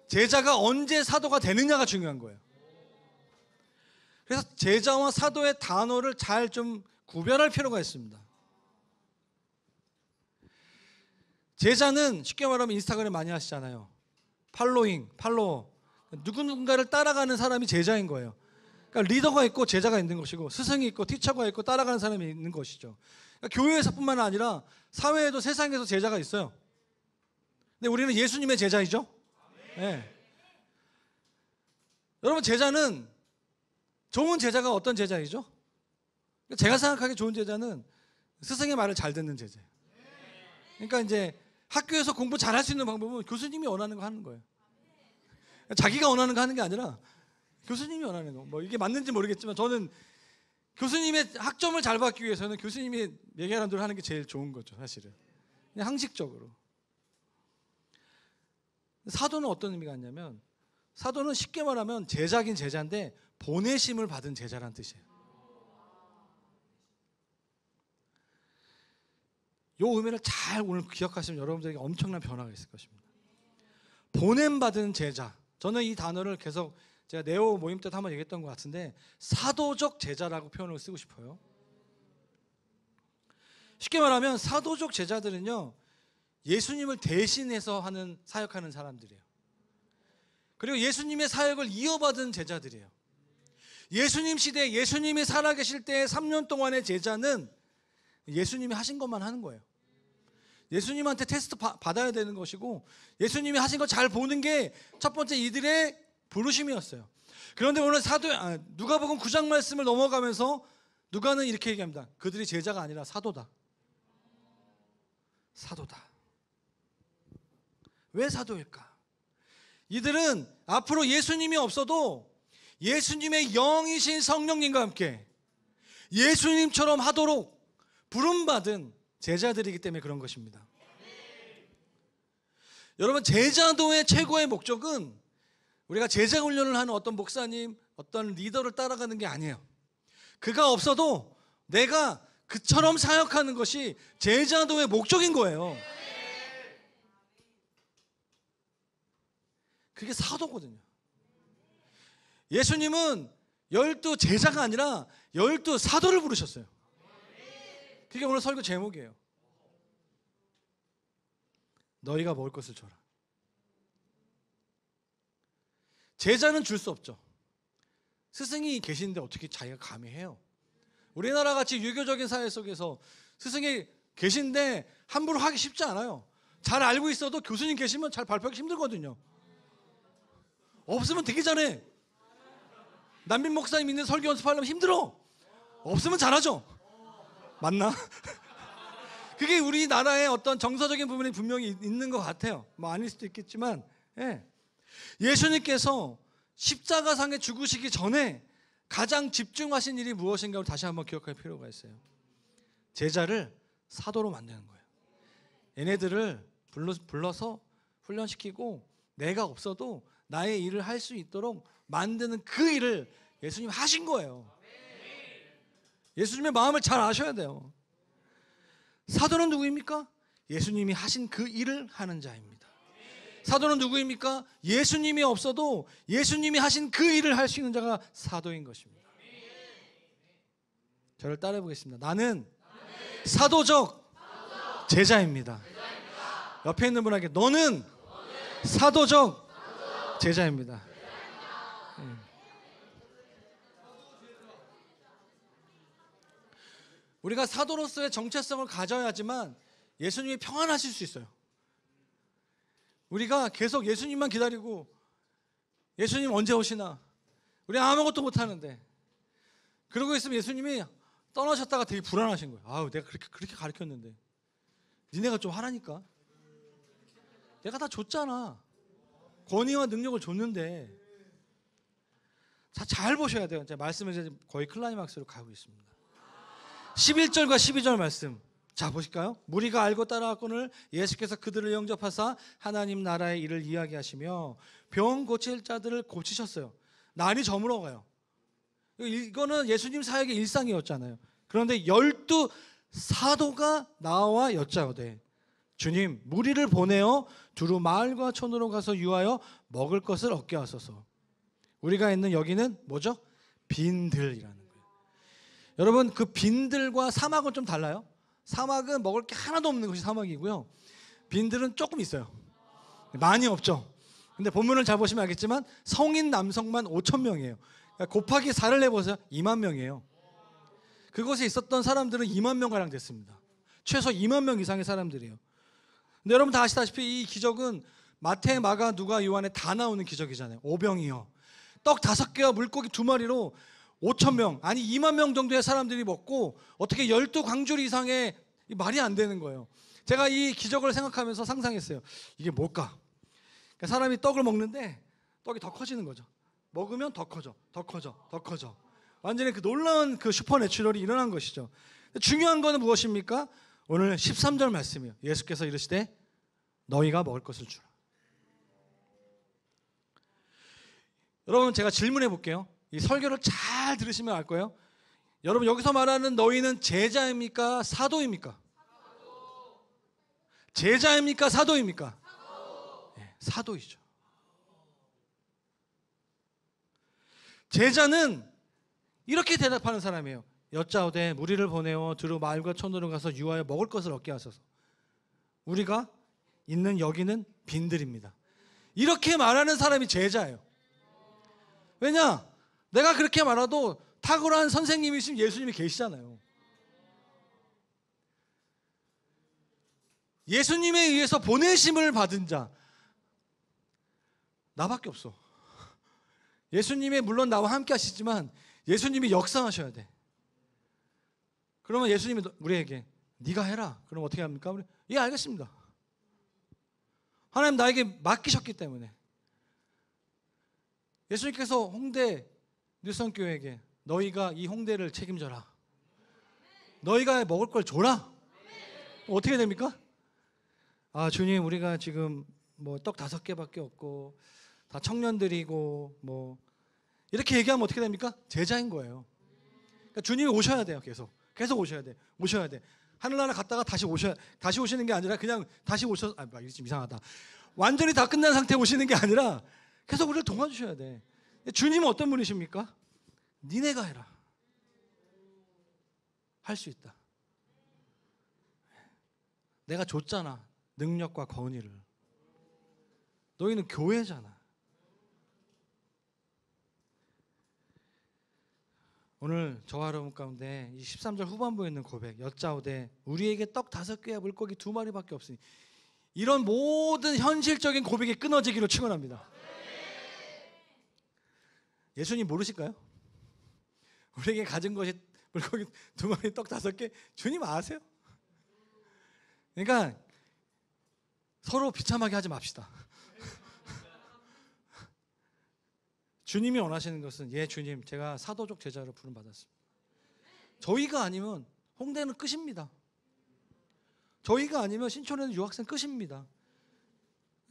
제자가 언제 사도가 되느냐가 중요한 거예요. 그래서 제자와 사도의 단어를 잘 좀 구별할 필요가 있습니다. 제자는 쉽게 말하면 인스타그램 많이 하시잖아요. 팔로워. 누군가를 따라가는 사람이 제자인 거예요. 그러니까 리더가 있고 제자가 있는 것이고 스승이 있고 티처가 있고 따라가는 사람이 있는 것이죠. 그러니까 교회에서뿐만 아니라 사회에도 세상에서 제자가 있어요. 근데 우리는 예수님의 제자이죠. 네. 여러분, 제자는 좋은 제자가 어떤 제자이죠? 제가 생각하기에 좋은 제자는 스승의 말을 잘 듣는 제자예요. 그러니까 이제 학교에서 공부 잘할 수 있는 방법은 교수님이 원하는 거 하는 거예요. 자기가 원하는 거 하는 게 아니라 교수님이 원하는 거. 뭐 이게 맞는지 모르겠지만 저는 교수님의 학점을 잘 받기 위해서는 교수님이 얘기하는 대로 하는 게 제일 좋은 거죠, 사실은. 그냥 상식적으로. 사도는 어떤 의미가 있냐면 사도는 쉽게 말하면 제자긴 제자인데 보내심을 받은 제자란 뜻이에요. 이 의미를 잘 오늘 기억하시면 여러분들에게 엄청난 변화가 있을 것입니다. 보냄받은 제자. 저는 이 단어를 계속 제가 네오 모임 때도 한번 얘기했던 것 같은데 사도적 제자라고 표현을 쓰고 싶어요. 쉽게 말하면 사도적 제자들은요, 예수님을 대신해서 사역하는 사람들이에요. 그리고 예수님의 사역을 이어받은 제자들이에요. 예수님 시대에 예수님이 살아계실 때의 3년 동안의 제자는 예수님이 하신 것만 하는 거예요. 예수님한테 테스트 받아야 되는 것이고 예수님이 하신 거 잘 보는 게 첫 번째 이들의 부르심이었어요. 그런데 오늘 누가복음 9장 말씀을 넘어가면서 누가는 이렇게 얘기합니다. 그들이 제자가 아니라 사도다. 사도다. 왜 사도일까? 이들은 앞으로 예수님이 없어도 예수님의 영이신 성령님과 함께 예수님처럼 하도록 부름받은 제자들이기 때문에 그런 것입니다. 여러분, 제자도의 최고의 목적은 우리가 제자 훈련을 하는 어떤 목사님, 어떤 리더를 따라가는 게 아니에요. 그가 없어도 내가 그처럼 사역하는 것이 제자도의 목적인 거예요. 그게 사도거든요. 예수님은 12 제자가 아니라 12 사도를 부르셨어요. 그게 오늘 설교 제목이에요. 너희가 먹을 것을 줘라. 제자는 줄 수 없죠. 스승이 계신데 어떻게 자기가 감히 해요? 우리나라 같이 유교적인 사회 속에서 스승이 계신데 함부로 하기 쉽지 않아요. 잘 알고 있어도 교수님 계시면 잘 발표하기 힘들거든요. 없으면 되게 잘해. 남빈 목사님 있는 설교 연습하려면 힘들어. 없으면 잘하죠. 맞나? 그게 우리나라의 어떤 정서적인 부분이 분명히 있는 것 같아요. 뭐 아닐 수도 있겠지만, 예. 예수님께서 십자가상에 죽으시기 전에 가장 집중하신 일이 무엇인가를 다시 한번 기억할 필요가 있어요. 제자를 사도로 만드는 거예요. 얘네들을 불러서 훈련시키고 내가 없어도 나의 일을 할 수 있도록 만드는 그 일을 예수님 하신 거예요. 예수님의 마음을 잘 아셔야 돼요. 사도는 누구입니까? 예수님이 하신 그 일을 하는 자입니다. 사도는 누구입니까? 예수님이 없어도 예수님이 하신 그 일을 할 수 있는 자가 사도인 것입니다. 저를 따라해 보겠습니다. 나는 사도적 제자입니다. 옆에 있는 분에게 너는 사도적 제자입니다. 우리가 사도로서의 정체성을 가져야지만 예수님이 평안하실 수 있어요. 우리가 계속 예수님만 기다리고 예수님 언제 오시나, 우리 아무것도 못하는데 그러고 있으면 예수님이 떠나셨다가 되게 불안하신 거예요. 아우, 내가 그렇게 가르쳤는데 니네가 좀 하라니까. 내가 다 줬잖아. 권위와 능력을 줬는데. 자, 잘 보셔야 돼요. 제 말씀을 이제 거의 클라이막스로 가고 있습니다. 11절과 12절 말씀. 자, 보실까요? 무리가 알고 따라왔거늘 예수께서 그들을 영접하사 하나님 나라의 일을 이야기하시며 병 고칠 자들을 고치셨어요. 날이 저물어가요. 이거는 예수님 사역의 일상이었잖아요. 그런데 12 사도가 나와 여짜오되 주님, 무리를 보내어 두루 마을과 촌으로 가서 유하여 먹을 것을 얻게 하소서. 우리가 있는 여기는 뭐죠? 빈들이라는 거예요. 여러분, 그 빈들과 사막은 좀 달라요. 사막은 먹을 게 하나도 없는 것이 사막이고요, 빈들은 조금 있어요. 많이 없죠. 근데 본문을 잘 보시면 알겠지만 성인 남성만 5,000명이에요. 그러니까 곱하기 4를 해보세요. 2만 명이에요. 그곳에 있었던 사람들은 2만 명가량 됐습니다. 최소 2만 명 이상의 사람들이에요. 근데 여러분 다 아시다시피 이 기적은 마태, 마가, 누가, 요한에 다 나오는 기적이잖아요. 오병이어, 떡 5개와 물고기 2마리로 5,000명, 아니 2만 명 정도의 사람들이 먹고 어떻게 12광줄 이상의, 말이 안 되는 거예요. 제가 이 기적을 생각하면서 상상했어요. 이게 뭘까? 그러니까 사람이 떡을 먹는데 떡이 더 커지는 거죠. 먹으면 더 커져, 더 커져, 더 커져. 완전히 그 놀라운 그 슈퍼내추럴이 일어난 것이죠. 중요한 거는 무엇입니까? 오늘 13절 말씀이에요. 예수께서 이르시되 너희가 먹을 것을 주라. 여러분, 제가 질문해 볼게요. 이 설교를 잘 들으시면 알 거예요. 여러분, 여기서 말하는 너희는 제자입니까? 사도입니까? 제자입니까? 사도입니까? 네, 사도이죠. 제자는 이렇게 대답하는 사람이에요. 여짜오되 무리를 보내어 두루 마을과 촌으로 가서 유하여 먹을 것을 얻게 하소서. 우리가 있는 여기는 빈들입니다. 이렇게 말하는 사람이 제자예요. 왜냐? 내가 그렇게 말해도 탁월한 선생님이신 예수님이 계시잖아요. 예수님에 의해서 보내심을 받은 자 나밖에 없어. 예수님이 물론 나와 함께 하시지만 예수님이 역사하셔야 돼. 그러면 예수님이 우리에게 네가 해라. 그럼 어떻게 합니까? 우리, 예, 알겠습니다. 하나님 나에게 맡기셨기 때문에. 예수님께서 홍대 뉴성교회에게 너희가 이 홍대를 책임져라. 너희가 먹을 걸 줘라. 어떻게 됩니까? 아, 주님, 우리가 지금 뭐 떡 5개밖에 없고 다 청년들이고 뭐 이렇게 얘기하면 어떻게 됩니까? 제자인 거예요. 그러니까 주님이 오셔야 돼요. 계속 오셔야 돼. 오셔야 돼. 하늘나라 갔다가 다시 오시는 게 아니라 그냥 다시 오셔서, 이거 좀 이상하다. 완전히 다 끝난 상태에 오시는 게 아니라 계속 우리를 도와주셔야 돼. 주님은 어떤 분이십니까? 니네가 해라. 할 수 있다. 내가 줬잖아. 능력과 권위를. 너희는 교회잖아. 오늘 저와 여러분 가운데 이 13절 후반부에 있는 고백, 여짜오되 우리에게 떡 5개와 물고기 2마리밖에 없으니, 이런 모든 현실적인 고백이 끊어지기로 축원합니다. 예수님 모르실까요? 우리에게 가진 것이 물고기 2마리, 떡 5개, 주님 아세요? 그러니까 서로 비참하게 하지 맙시다. 주님이 원하시는 것은, 예, 주님, 제가 사도적 제자로 부름받았습니다. 저희가 아니면 홍대는 끝입니다. 저희가 아니면 신촌에는 유학생 끝입니다.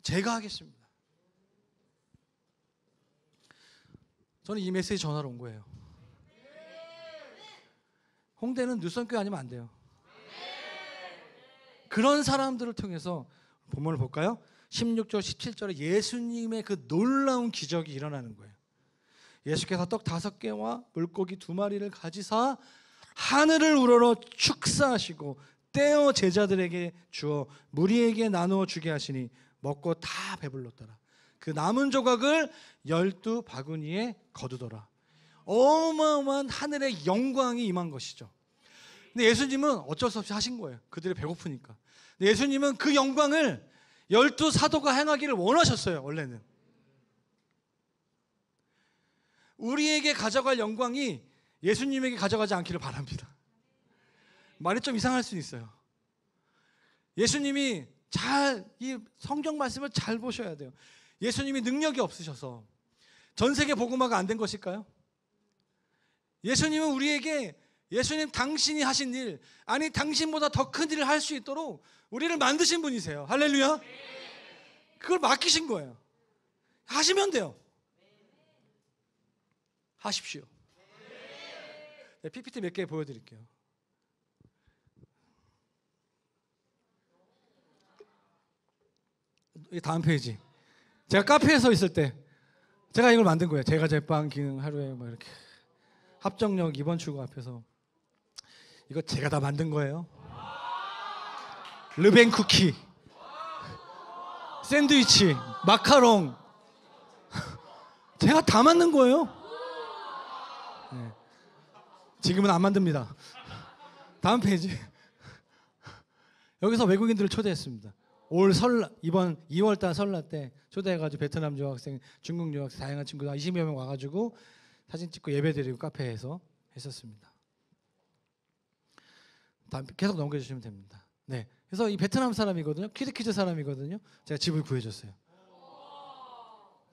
제가 하겠습니다. 저는 이 메시지 전하러 온 거예요. 홍대는 뉴성교회 아니면 안 돼요. 그런 사람들을 통해서 본문을 볼까요? 16절 17절에 예수님의 그 놀라운 기적이 일어나는 거예요. 예수께서 떡 5개와 물고기 2마리를 가지사 하늘을 우러러 축사하시고 떼어 제자들에게 주어 무리에게 나누어 주게 하시니 먹고 다 배불렀더라. 그 남은 조각을 12바구니에 거두더라. 어마어마한 하늘의 영광이 임한 것이죠. 근데 예수님은 어쩔 수 없이 하신 거예요. 그들이 배고프니까. 근데 예수님은 그 영광을 12사도가 행하기를 원하셨어요. 원래는 우리에게 가져갈 영광이 예수님에게 가져가지 않기를 바랍니다. 말이 좀 이상할 수 있어요. 예수님이 이 성경 말씀을 잘 보셔야 돼요. 예수님이 능력이 없으셔서 전 세계 복음화가 안 된 것일까요? 예수님은 우리에게 예수님 당신이 하신 일, 아니 당신보다 더 큰 일을 할 수 있도록 우리를 만드신 분이세요. 할렐루야. 그걸 맡기신 거예요. 하시면 돼요. 하십시오. 네, PPT 몇 개 보여드릴게요. 이 다음 페이지. 제가 카페에 있을 때 제가 이걸 만든 거예요. 제가 제빵 기능 하루에 막 이렇게 합정역 2번 출구 앞에서 이거 제가 다 만든 거예요. 르뱅 쿠키, 샌드위치, 마카롱 제가 다 만든 거예요. 네. 지금은 안 만듭니다. 다음 페이지. 여기서 외국인들을 초대했습니다. 올 설날, 이번 2월달 설날 때 초대해가지고 베트남 유학생, 중국 유학생 다양한 친구들 20여 명 와가지고 사진 찍고 예배드리고 카페에서 했었습니다. 다음 계속 넘겨주시면 됩니다. 네, 그래서 이 베트남 사람이거든요. 키르기즈 사람이거든요. 제가 집을 구해줬어요.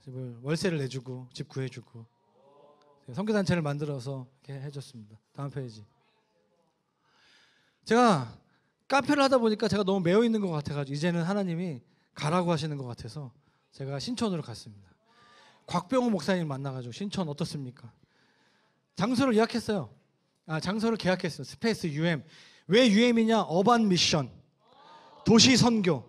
집을 월세를 내주고 집 구해주고 선교단체를 만들어서 이렇게 해줬습니다. 다음 페이지. 제가 카페를 하다 보니까 제가 너무 매여 있는 것 같아가지고 이제는 하나님이 가라고 하시는 것 같아서 제가 신촌으로 갔습니다. 곽병호 목사님 만나가지고 신촌 어떻습니까? 장소를 예약했어요. 장소를 계약했어요. 스페이스 UM. 왜 UM이냐? 어반 미션, 도시 선교,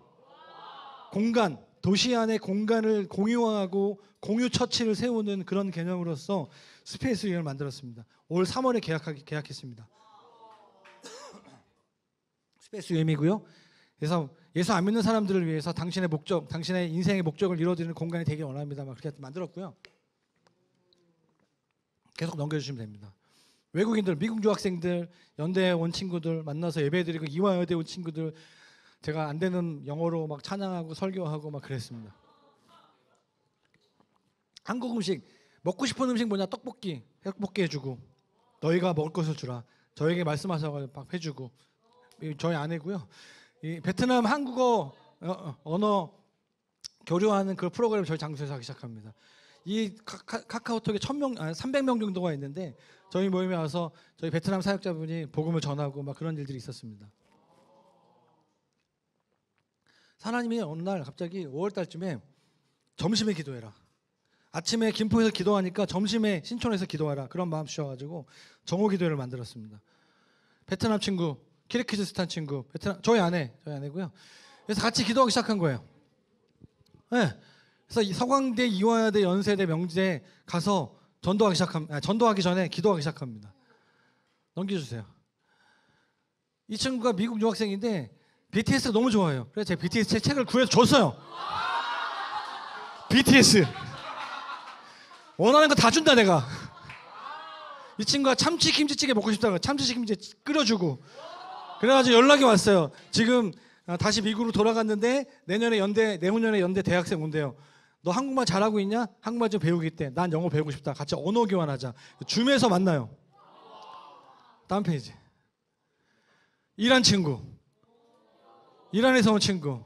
공간, 도시 안에 공간을 공유하고 공유 처치를 세우는 그런 개념으로서 스페이스 UM을 만들었습니다. 올 3월에 계약했습니다. 스페이스 UM이고요. 그래서 예수 안 믿는 사람들을 위해서 당신의 목적, 당신의 인생의 목적을 이루어드리는 공간이 되길 원합니다. 막 그렇게 만들었고요. 계속 넘겨주시면 됩니다. 외국인들, 미국 유학생들, 연대에 온 친구들 만나서 예배드리고 이화여대 온 친구들 제가 안 되는 영어로 막 찬양하고 설교하고 막 그랬습니다. 한국 음식 먹고 싶은 음식 뭐냐? 떡볶이 해주고 너희가 먹을 것을 주라. 저에게 말씀하셔서 막 해주고 저희 아내고요. 이 베트남 한국어 언어 교류하는 그 프로그램 저희 장소에서 하기 시작합니다. 이 카카오톡에 300명 정도가 있는데 저희 모임에 와서 저희 베트남 사역자분이 복음을 전하고 막 그런 일들이 있었습니다. 하나님이 어느 날 갑자기 5월 달쯤에 점심에 기도해라. 아침에 김포에서 기도하니까 점심에 신촌에서 기도하라. 그런 마음 주셔가지고 정오 기도회를 만들었습니다. 베트남 친구, 키르기즈스탄 친구, 저희 아내고요. 그래서 같이 기도하기 시작한 거예요. 네. 그래서 이 서강대, 이화여대, 연세대, 명지대 가서 전도하기 전에 기도하기 시작합니다. 넘겨주세요. 이 친구가 미국 유학생인데 BTS가 너무 좋아해요. 그래서 제가 BTS 책을 구해서 줬어요. BTS 원하는 거 다 준다 내가. 이 친구가 참치 김치찌개 먹고 싶다고 참치 김치찌개 끓여주고 그래가지고 연락이 왔어요. 지금 다시 미국으로 돌아갔는데 내후년에 연대 대학생 온대요. 너 한국말 잘하고 있냐? 한국말 좀 배우겠대. 난 영어 배우고 싶다. 같이 언어 교환하자. 줌에서 만나요. 다음 페이지. 이란 친구, 이란에서 온 친구,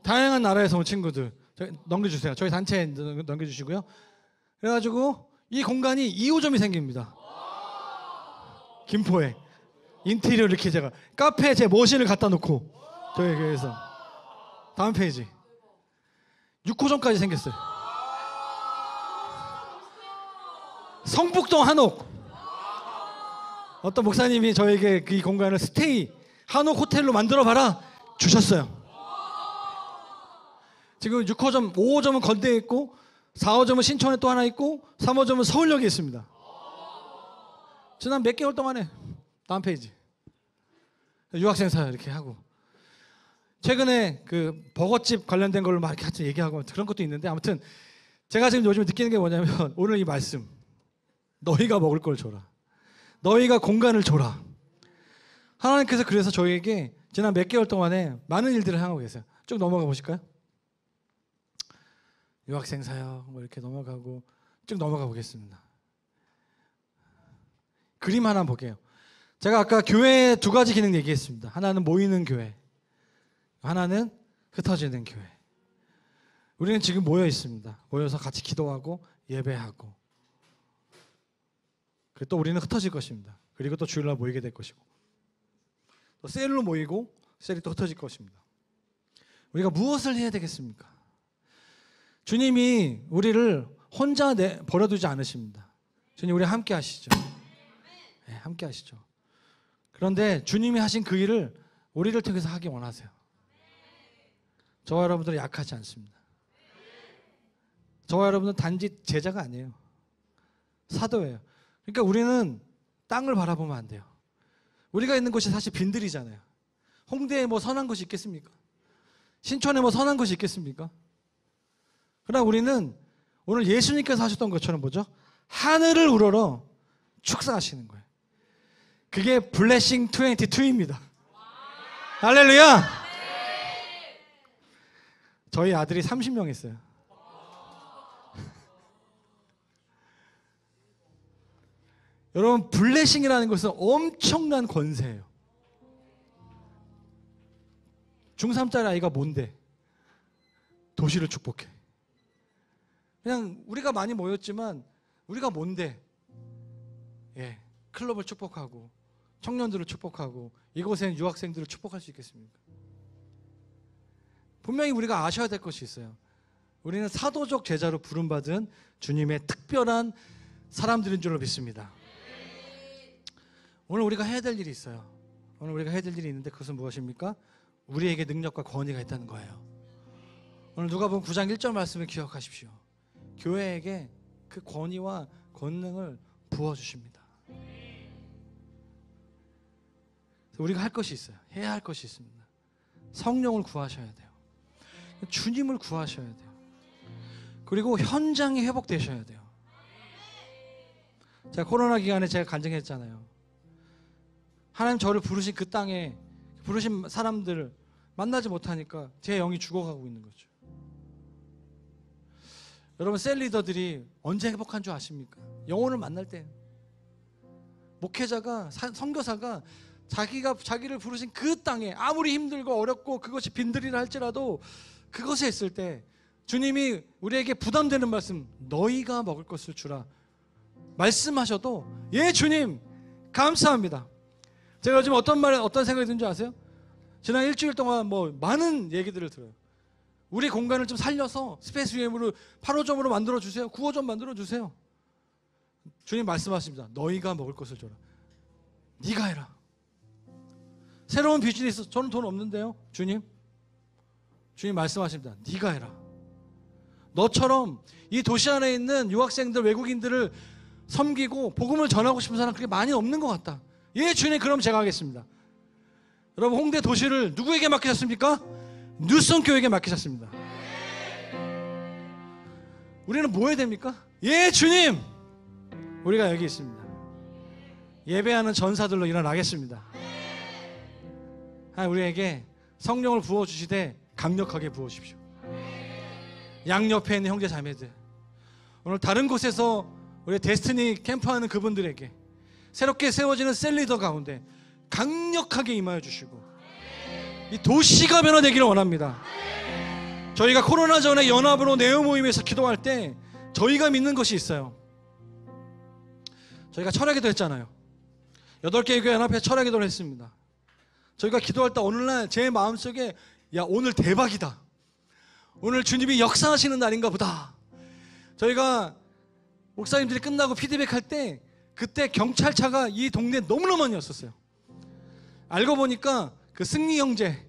다양한 나라에서 온 친구들 넘겨주세요. 저희 단체에 넘겨주시고요. 그래가지고 이 공간이 2호점이 생깁니다. 김포에 인테리어 이렇게 제가 카페에 제 머신을 갖다 놓고 저희 교회에서. 다음 페이지. 6호점까지 생겼어요. 성북동 한옥. 어떤 목사님이 저에게 그 공간을 스테이 한옥 호텔로 만들어봐라 주셨어요. 지금 6호점, 5호점은 건대에 있고 4호점은 신촌에 또 하나 있고 3호점은 서울역에 있습니다. 지난 몇 개월 동안에 다음 페이지. 유학생 사역 이렇게 하고. 최근에 그 버거집 관련된 걸로 막 이렇게 같이 얘기하고 그런 것도 있는데, 아무튼 제가 지금 요즘 느끼는 게 뭐냐면 오늘 이 말씀, 너희가 먹을 걸 줘라, 너희가 공간을 줘라. 하나님께서 그래서 저희에게 지난 몇 개월 동안에 많은 일들을 하고 계세요. 쭉 넘어가 보실까요? 유학생 사역 뭐 이렇게 넘어가고 쭉 넘어가 보겠습니다. 그림 하나 볼게요. 제가 아까 교회 두 가지 기능 얘기했습니다. 하나는 모이는 교회, 하나는 흩어지는 교회. 우리는 지금 모여 있습니다. 모여서 같이 기도하고 예배하고, 그리고 또 우리는 흩어질 것입니다. 그리고 또 주일날 모이게 될 것이고, 또 셀로 모이고 셀이 또 흩어질 것입니다. 우리가 무엇을 해야 되겠습니까? 주님이 우리를 혼자 버려두지 않으십니다. 주님 우리 함께 하시죠. 네, 함께 하시죠. 그런데 주님이 하신 그 일을 우리를 통해서 하기 원하세요. 저와 여러분들은 약하지 않습니다. 저와 여러분들은 단지 제자가 아니에요. 사도예요. 그러니까 우리는 땅을 바라보면 안 돼요. 우리가 있는 곳이 사실 빈들이잖아요. 홍대에 뭐 선한 것이 있겠습니까? 신촌에 뭐 선한 것이 있겠습니까? 그러나 우리는 오늘 예수님께서 하셨던 것처럼 뭐죠? 하늘을 우러러 축사하시는 거예요. 그게 블레싱 22입니다. 할렐루야! 저희 아들이 30명 있어요. 여러분, 블레싱이라는 것은 엄청난 권세예요. 중3짜리 아이가 뭔데? 도시를 축복해. 그냥 우리가 많이 모였지만 우리가 뭔데? 예, 클럽을 축복하고 청년들을 축복하고 이곳엔 유학생들을 축복할 수 있겠습니까? 분명히 우리가 아셔야 될 것이 있어요. 우리는 사도적 제자로 부름받은 주님의 특별한 사람들인 줄로 믿습니다. 오늘 우리가 해야 될 일이 있어요. 오늘 우리가 해야 될 일이 있는데 그것은 무엇입니까? 우리에게 능력과 권위가 있다는 거예요. 오늘 누가복음 9장 1절 말씀을 기억하십시오. 교회에게 그 권위와 권능을 부어주십니다. 우리가 할 것이 있어요. 해야 할 것이 있습니다. 성령을 구하셔야 돼요. 주님을 구하셔야 돼요. 그리고 현장이 회복되셔야 돼요. 제가 코로나 기간에 제가 간증했잖아요. 하나님 저를 부르신 그 땅에 부르신 사람들을 만나지 못하니까 제 영이 죽어가고 있는 거죠. 여러분, 셀 리더들이 언제 행복한 줄 아십니까? 영혼을 만날 때. 목회자가, 선교사가 자기를 부르신 그 땅에 아무리 힘들고 어렵고 그것이 빈들이라 할지라도 그것에 있을 때 주님이 우리에게 부담되는 말씀, 너희가 먹을 것을 주라 말씀하셔도, 예 주님 감사합니다. 제가 요즘 어떤 생각이 드는 줄 아세요? 지난 일주일 동안 뭐 많은 얘기들을 들어요. 우리 공간을 좀 살려서 스페이스 UM으로 8호점으로 만들어주세요. 9호점 만들어주세요. 주님 말씀하십니다. 너희가 먹을 것을 줘라. 네가 해라. 새로운 비즈니스, 저는 돈 없는데요. 주님 말씀하십니다. 네가 해라. 너처럼 이 도시 안에 있는 유학생들, 외국인들을 섬기고 복음을 전하고 싶은 사람 그렇게 많이 없는 것 같다. 예 주님, 그럼 제가 하겠습니다. 여러분, 홍대 도시를 누구에게 맡기셨습니까? 뉴슨 교회에게 맡기셨습니다. 우리는 뭐 해야 됩니까? 예 주님, 우리가 여기 있습니다. 예배하는 전사들로 일어나겠습니다. 우리에게 성령을 부어주시되 강력하게 부어주십시오. 양옆에 있는 형제 자매들, 오늘 다른 곳에서 우리 데스티니 캠프하는 그분들에게 새롭게 세워지는 셀리더 가운데 강력하게 임하여 주시고 이 도시가 변화되기를 원합니다. 저희가 코로나 전에 연합으로 네오 모임에서 기도할 때 저희가 믿는 것이 있어요. 저희가 철야기도 했잖아요. 8개 교회 연합회 철야기도를 했습니다. 저희가 기도할 때 어느 날 제 마음속에, 야 오늘 대박이다, 오늘 주님이 역사하시는 날인가 보다. 저희가 목사님들이 끝나고 피드백할 때 그때 경찰차가 이 동네에 너무너무 많이 왔었어요. 알고 보니까 그 승리 형제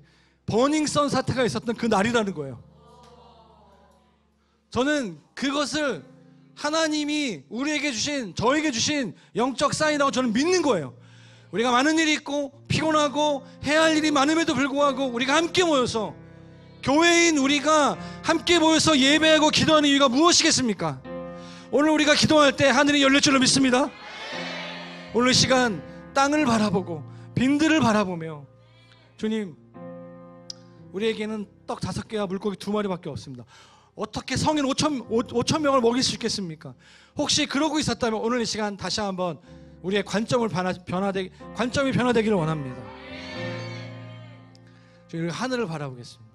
버닝썬 사태가 있었던 그 날이라는 거예요. 저는 그것을 하나님이 우리에게 주신, 저에게 주신 영적 사인이라고 저는 믿는 거예요. 우리가 많은 일이 있고 피곤하고 해야 할 일이 많음에도 불구하고 우리가 함께 모여서, 교회인 우리가 함께 모여서 예배하고 기도하는 이유가 무엇이겠습니까? 오늘 우리가 기도할 때 하늘이 열릴 줄로 믿습니다. 오늘 시간 땅을 바라보고 빈들을 바라보며, 주님, 우리에게는 떡 5개와 물고기 2마리밖에 없습니다. 어떻게 성인 5천 명을 먹일 수 있겠습니까? 혹시 그러고 있었다면 오늘 이 시간 다시 한번 우리의 관점이 변화되기를 원합니다. 저희 하늘을 바라보겠습니다.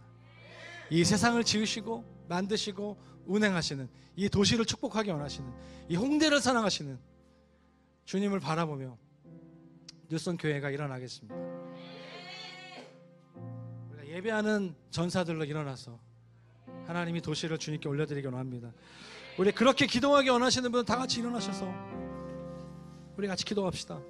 이 세상을 지으시고 만드시고 운행하시는, 이 도시를 축복하게 원하시는, 이 홍대를 사랑하시는 주님을 바라보며 뉴성 교회가 일어나겠습니다. 우리가 예배하는 전사들로 일어나서 하나님이 도시를 주님께 올려드리기 원합니다. 우리 그렇게 기도하기 원하시는 분은 다 같이 일어나셔서 우리 같이 기도합시다.